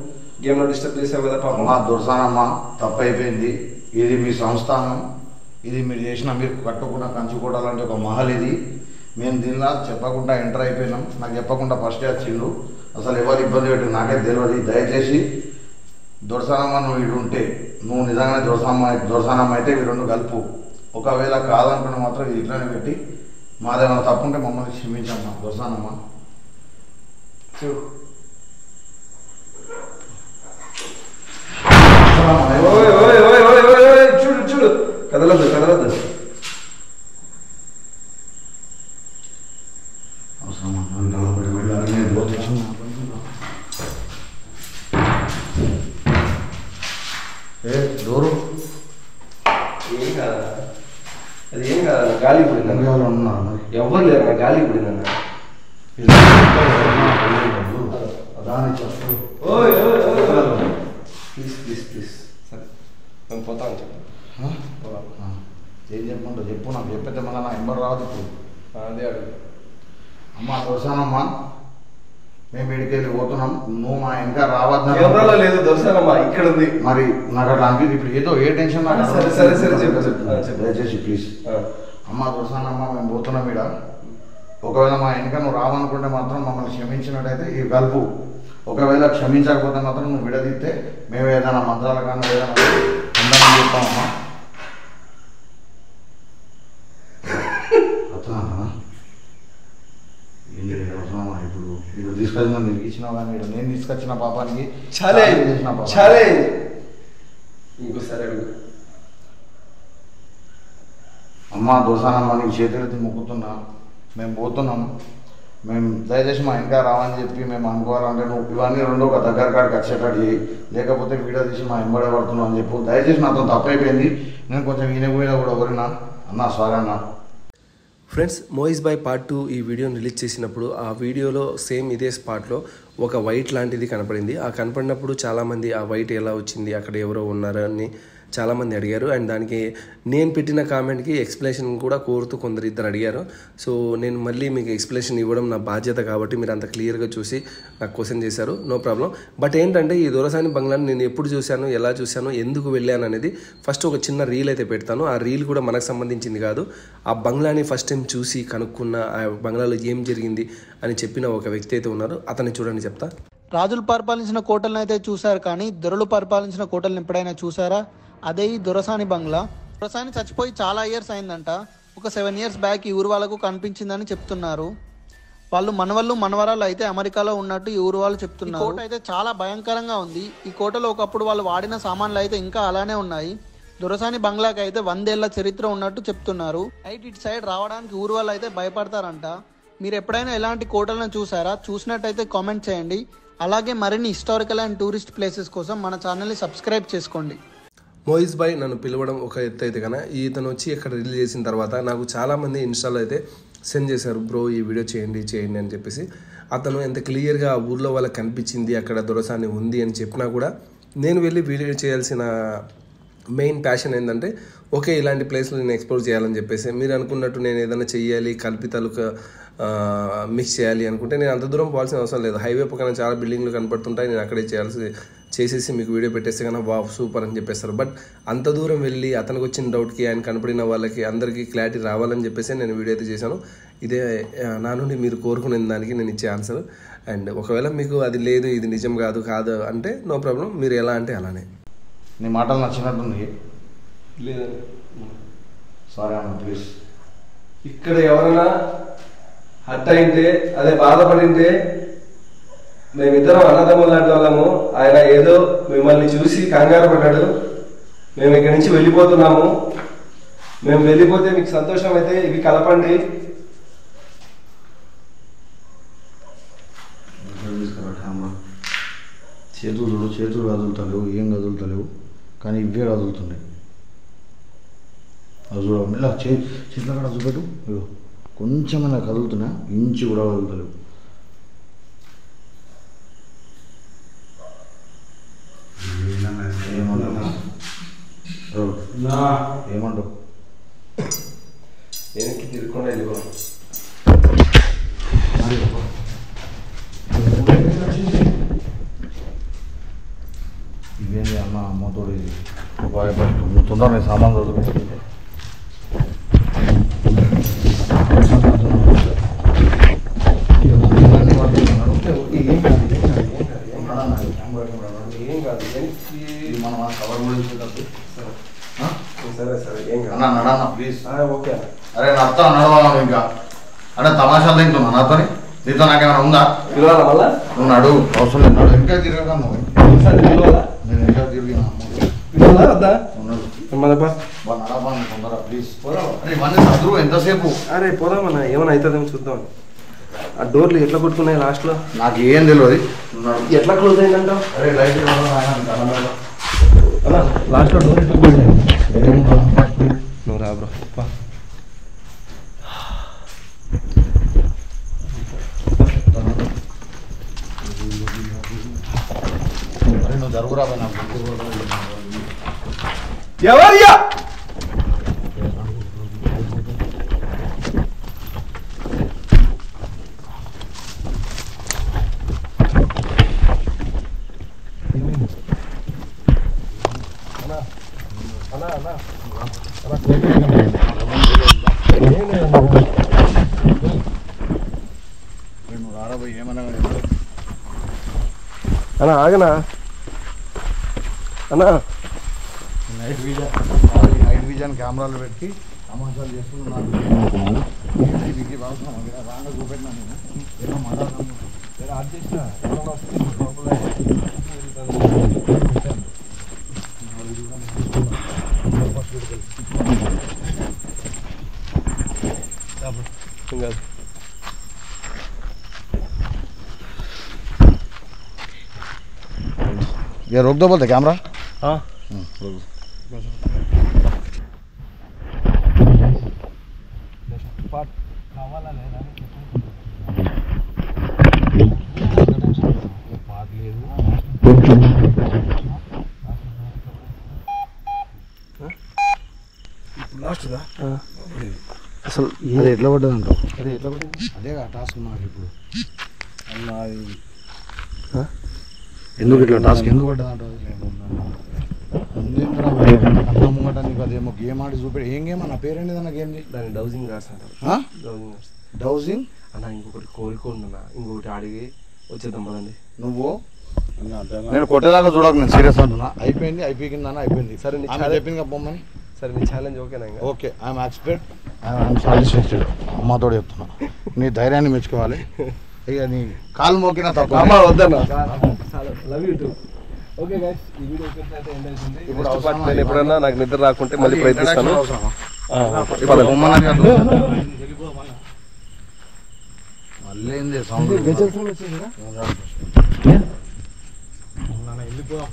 S1: గేమ్లో డిస్టర్బ్ చేసావు కదా పాపం.
S2: అమ్మ దొరసానమ్మ, తప్పు అయిపోయింది. ఇది మీ సంస్థానం, ఇది మీరు చేసిన, మీరు కట్టుకున్న కంచుకోవడాలంటే ఒక మహల్. ఇది మేము దీనిలో చెప్పకుండా ఎంటర్ అయిపోయినాం. నాకు చెప్పకుండా ఫస్ట్ వచ్చిండు. అసలు ఎవరు ఇబ్బంది పెట్టు నాకే తెలియదు. దయచేసి దొరసానమ్మ నువ్వు ఇటు ఉంటే, నువ్వు నిజంగానే దొరసానమ్మ అయితే ఇవి 2 కలుపు. ఒకవేళ కాదనుకుంటే మాత్రం ఇది ఇట్లానే పెట్టి, మాదేమైనా తప్పుంటే మమ్మల్ని క్షమించమ్మా దొరసానమ్మ.
S1: చూడు చూడు చూడు, కదలద్దు కదలద్దు.
S2: డోరు
S1: ఏం కాదా? అది ఏం కాదా? గాలి పడిందన్న.
S2: ఉన్నారు
S1: ఎవరు లేరు, గాలి పడిందన్న. Please please please. సరే మేము పోతామని చెప్పు.
S2: ఏం చెప్పమంటావు చెప్పు. నాకు చెప్పైతే మళ్ళీ నా ఎంబర్ రాదు ఇప్పుడు.
S1: అదే అడుగు.
S2: అమ్మ దొరసానమ్మా, మేము ఇడికెళ్ళి పోతున్నాం, నువ్వు మా ఇంకా రావద్దు.
S1: ఎవరో లేదు దొరసానమ్మా, ఇక్కడ ఉంది.
S2: మరి నాకు అట్లా అనిపింది ఇప్పుడు. ఏదో ఏ టెన్షన్ నాకు.
S1: సరే సరే సరే చెప్పు చెప్పు.
S2: దయచేసి ప్లీజ్. అమ్మ దొరసానమ్మ, మేము పోతున్నాం ఇక్కడ. ఒకవేళ మా వెనుక నువ్వు రావనుకుంటే మాత్రం మమ్మల్ని క్షమించినట్టయితే ఈ కలుపు. ఒకవేళ క్షమించకపోతే మాత్రం నువ్వు విడదీస్తే మేము ఏదైనా మంత్రాల కానీ ఏదైనా ఉందని చెప్తామమ్మా. అర్థమా? ఏంటి అవసరమా ఇప్పుడు? ఇప్పుడు తీసుకొచ్చిన నీకు ఇచ్చినావు కానీ నేను తీసుకొచ్చిన పాపానికి
S1: చాలే
S2: చేసిన పాపం.
S1: చాలే. సరే అడుగు.
S2: అమ్మ దోసానమ్మ నీకు చేతులెత్తి మొక్కుతున్నా, మేము పోతున్నాం, మేము దయచేసి మా ఇంకా రావని చెప్పి మేము అనుకోవాలంటే నువ్వు ఇవన్నీ రెండో ఒక దగ్గర కాడికి వచ్చేటట్టు చేయి, లేకపోతే వీడియో తీసి మా ఎంబడే పడుతున్నావు అని చెప్పు. దయచేసి నాతో తప్పైపోయింది, నేను కొంచెం ఈయన పోయినా కూడా ఎవరినా అన్నా సారీ అన్న.
S1: ఫ్రెండ్స్, మోయిస్ బాయ్ పార్ట్ 2 ఈ వీడియోని రిలీజ్ చేసినప్పుడు ఆ వీడియోలో సేమ్ ఇదే స్పాట్లో ఒక వైట్ లాంటిది కనపడింది. ఆ కనపడినప్పుడు చాలామంది ఆ వైట్ ఎలా వచ్చింది, అక్కడ ఎవరో ఉన్నారు అని చాలామంది అడిగారు. అండ్ దానికి నేను పెట్టిన కామెంట్కి ఎక్స్ప్లెనేషన్ కూడా కోరుతూ ఇద్దరు అడిగారు. సో నేను మళ్ళీ మీకు ఎక్స్ప్లెనేషన్ ఇవ్వడం నా బాధ్యత కాబట్టి మీరు అంత క్లియర్గా చూసి నాకు క్వశ్చన్ చేశారు, నో ప్రాబ్లం. బట్ ఏంటంటే ఈ దొరసాని బంగ్లాని నేను ఎప్పుడు చూశాను, ఎలా చూశాను, ఎందుకు వెళ్ళాను అనేది ఫస్ట్ ఒక చిన్న రీల్ అయితే పెడతాను. ఆ రీల్ కూడా మనకు సంబంధించింది కాదు. ఆ బంగ్లాని ఫస్ట్ టైం చూసి కనుక్కున్న, ఆ బంగ్లాలో ఏం జరిగింది అని చెప్పిన ఒక వ్యక్తి అయితే ఉన్నారు. అతన్ని చూడండి చెప్తా.
S5: రాజులు పరిపాలించిన కోటలను అయితే చూశారు, కానీ దొరలు పరిపాలించిన కోటలను ఎప్పుడైనా చూసారా? అదే ఈ దొరసాని బంగ్లా. దొరసాని చచ్చిపోయి చాలా ఇయర్స్ అయిందంట. ఒక 7 years బ్యాక్ ఈ ఊరు వాళ్ళకు కనిపించిందని చెప్తున్నారు. వాళ్ళు మనవరాలు అయితే అమెరికాలో ఉన్నట్టు ఈ ఊరు వాళ్ళు చెప్తున్నారు. కోట అయితే చాలా భయంకరంగా ఉంది. ఈ కోటలో ఒకప్పుడు వాళ్ళు వాడిన సామాన్లు అయితే ఇంకా అలానే ఉన్నాయి. దొరసాని బంగ్లాకి అయితే 100 ఏళ్ల చరిత్ర ఉన్నట్టు చెప్తున్నారు. ఇటు సైడ్ రావడానికి ఊరు వాళ్ళు అయితే భయపడతారంట. మీరు ఎప్పుడైనా ఎలాంటి కోటలను చూసారా? చూసినట్టయితే కామెంట్ చేయండి. అలాగే మరిన్ని హిస్టారికల్ అండ్ టూరిస్ట్ ప్లేసెస్ కోసం మన ఛానల్ని సబ్స్క్రైబ్ చేసుకోండి.
S1: మోయిస్ బాయ్ నన్ను పిలవడం ఒక ఎత్తు అయితే కన్నా, ఇతను వచ్చి ఇక్కడ రిలీజ్ చేసిన తర్వాత నాకు చాలామంది ఇన్స్టాలో అయితే సెండ్ చేశారు, బ్రో ఈ వీడియో చేయండి అని చెప్పేసి. అతను ఎంత క్లియర్గా ఆ ఊర్లో వాళ్ళకి కనిపించింది, అక్కడ దొరసాని ఉంది అని చెప్పినా కూడా నేను వెళ్ళి వీడియో చేయాల్సిన మెయిన్ ప్యాషన్ ఏంటంటే, ఓకే ఇలాంటి ప్లేస్లో నేను ఎక్స్ప్లోర్ చేయాలని చెప్పేసి. మీరు అనుకున్నట్టు నేను ఏదైనా చెయ్యాలి, కల్పితాలు మిక్స్ చేయాలి అనుకుంటే నేను అంత దూరం పోవాల్సిన అవసరం లేదు. హైవే పక్కన చాలా బిల్డింగ్లు కనపడుతుంటాయి, నేను అక్కడే చేసేసి మీకు వీడియో పెట్టేస్తే కన్నా వా సూపర్ అని చెప్పేస్తారు. బట్ అంత దూరం వెళ్ళి అతనికి వచ్చిన డౌట్కి, ఆయన కనపడిన వాళ్ళకి అందరికీ క్లారిటీ రావాలని చెప్పేసి నేను వీడియో అయితే చేశాను. ఇదే నా నుండి మీరు కోరుకునే దానికి నేను ఇచ్చే ఆన్సర్. అండ్ ఒకవేళ మీకు అది లేదు, ఇది నిజం కాదు అంటే నో ప్రాబ్లం, మీరు ఎలా అంటే అలానే.
S2: నీ మాటలు నచ్చినట్టుంది.
S1: లేదండి
S2: సారీ అన్న ప్లీజ్.
S1: ఇక్కడ ఎవరైనా హట్ అయింటే, అదే బాధపడింటే, మేమిద్దరం అన్నదమ్ములు లాంటి వాళ్ళము. ఆయన ఏదో మిమ్మల్ని చూసి కంగారు పడ్డాడు, మేము ఇక్కడి నుంచి వెళ్ళిపోతున్నాము, మేము వెళ్ళిపోతే మీకు సంతోషం అయితే ఇవి కలపండి.
S2: చేతులు కదులుతలేవు, ఏం కదులుతలేవు, కానీ ఇవే కదులుతున్నాయి. అది చూడ ఇలా చేతుల కూడా చూపెట్టు, కొంచెమైనా కదులుతున్నా, ఇంచు కూడా కదులుతలేవు. ఏమంటావు?
S1: వెనక్కి తిరుగుకుండా వెళ్ళిపో.
S2: ఇవేంటి అన్న, అమ్మతో తొందరగా సామాన్ చదువుకుంటుంది.
S1: ఏం కాదు,
S2: మనం కవర్ కూడా ఇచ్చేటప్పుడు
S1: సరే ఏం కాదు.
S2: అన్న నడన్న ప్లీజ్.
S1: ఓకే.
S2: అరే నడతా నడవాలి ఇంకా అంటే తమాషాలు తింటున్నా నాతోని, నీతో నాకేమైనా ఉందా?
S1: పిలవాలా మళ్ళా?
S2: నువ్వు నడు, అవసరం లేదు, నడు. ఇంకా తిరగగా నువ్వు, నేను ఇంకా తిరిగినా
S1: వద్దా?
S2: నడపా తొందరగా ప్లీజ్. అరే ఇవన్నీ చదువు ఎంతసేపు?
S1: అరే పోదామన్నా, ఏమైనా అవుతుందేమో చూద్దాం. ఆ డోర్లు ఎట్లా కొట్టుకున్నాయి లాస్ట్లో?
S2: నాకు ఏం తెలియదు.
S1: ఎట్లా క్లోజ్ అయిందంటావు?
S2: అరే లైట్
S1: అలా లాస్ట్లో డోర్ ఎట్లా క్లోజ్ అయింది? నువ్వు రా బ్రో.
S2: అరే నువ్వు జరుగురా నాకు
S1: ఎవరియా? అన్నా ఆగనా అన్నా.
S2: నైట్ విజన్ కెమెరాలు పెట్టి సమాచారాలు చేస్తున్నాను. రాగా చూపెట్టినా నేను ఏదో మాట్లాడుతున్నాను. ఆర్టిస్ట్
S1: ఇంకా
S2: ये रोक दो बोलते कैमरा रोक दो
S1: అసలు
S2: అది ఎట్లా పడ్డది అంటావు అదే టాస్క్ నాకు ఇప్పుడు ఎందుకు ఇట్లా టాస్క్ ఎందుకు పడ్డది అంటావు ముంగట నీకు అదేమో గేమ్ ఆడి చూపెట్టి ఏం గేమ్ నా పేరేంటి అన్న గేమ్
S1: దాన్ని డౌజింగ్ రాసి అంటారు. డౌజింగ్ రాసి
S2: డౌజింగ్
S1: అన్న ఇంకొకటి కోరిక ఉందన్న, ఇంకొకటి అడిగి వచ్చేద్దాం పదండి.
S2: నువ్వు నేను కొట్టేదాకా చూడకు, నేను సీరియస్ అంటున్నా. అయిపోయింది అయిపోయింది అయిపోయింది.
S1: సరే నీ
S2: ఆమె చెప్పింది బొమ్మని.
S1: సరే నీ ఛాలెంజ్ ఓకేనా? ఇంకా
S2: okay, I'm expert, I'm satisfied. అమ్మతో చెప్తున్నా, నీ ధైర్యాన్ని మెచ్చుకోవాలి. ఇక నీ కాలు మోకినా తక్కువ
S1: వద్దన్నా. Love you two. Okay guys, ఈ వీడియో అయితే ఎండ్ అవుతుంది. ఇప్పుడు నేను ఎప్పుడన్నా నాకు నిద్ర రాకుంటే మళ్ళీ ప్రయత్నిస్తాను.
S2: మళ్ళీ ఏంది సౌండ్
S1: వెళ్ళిపోవా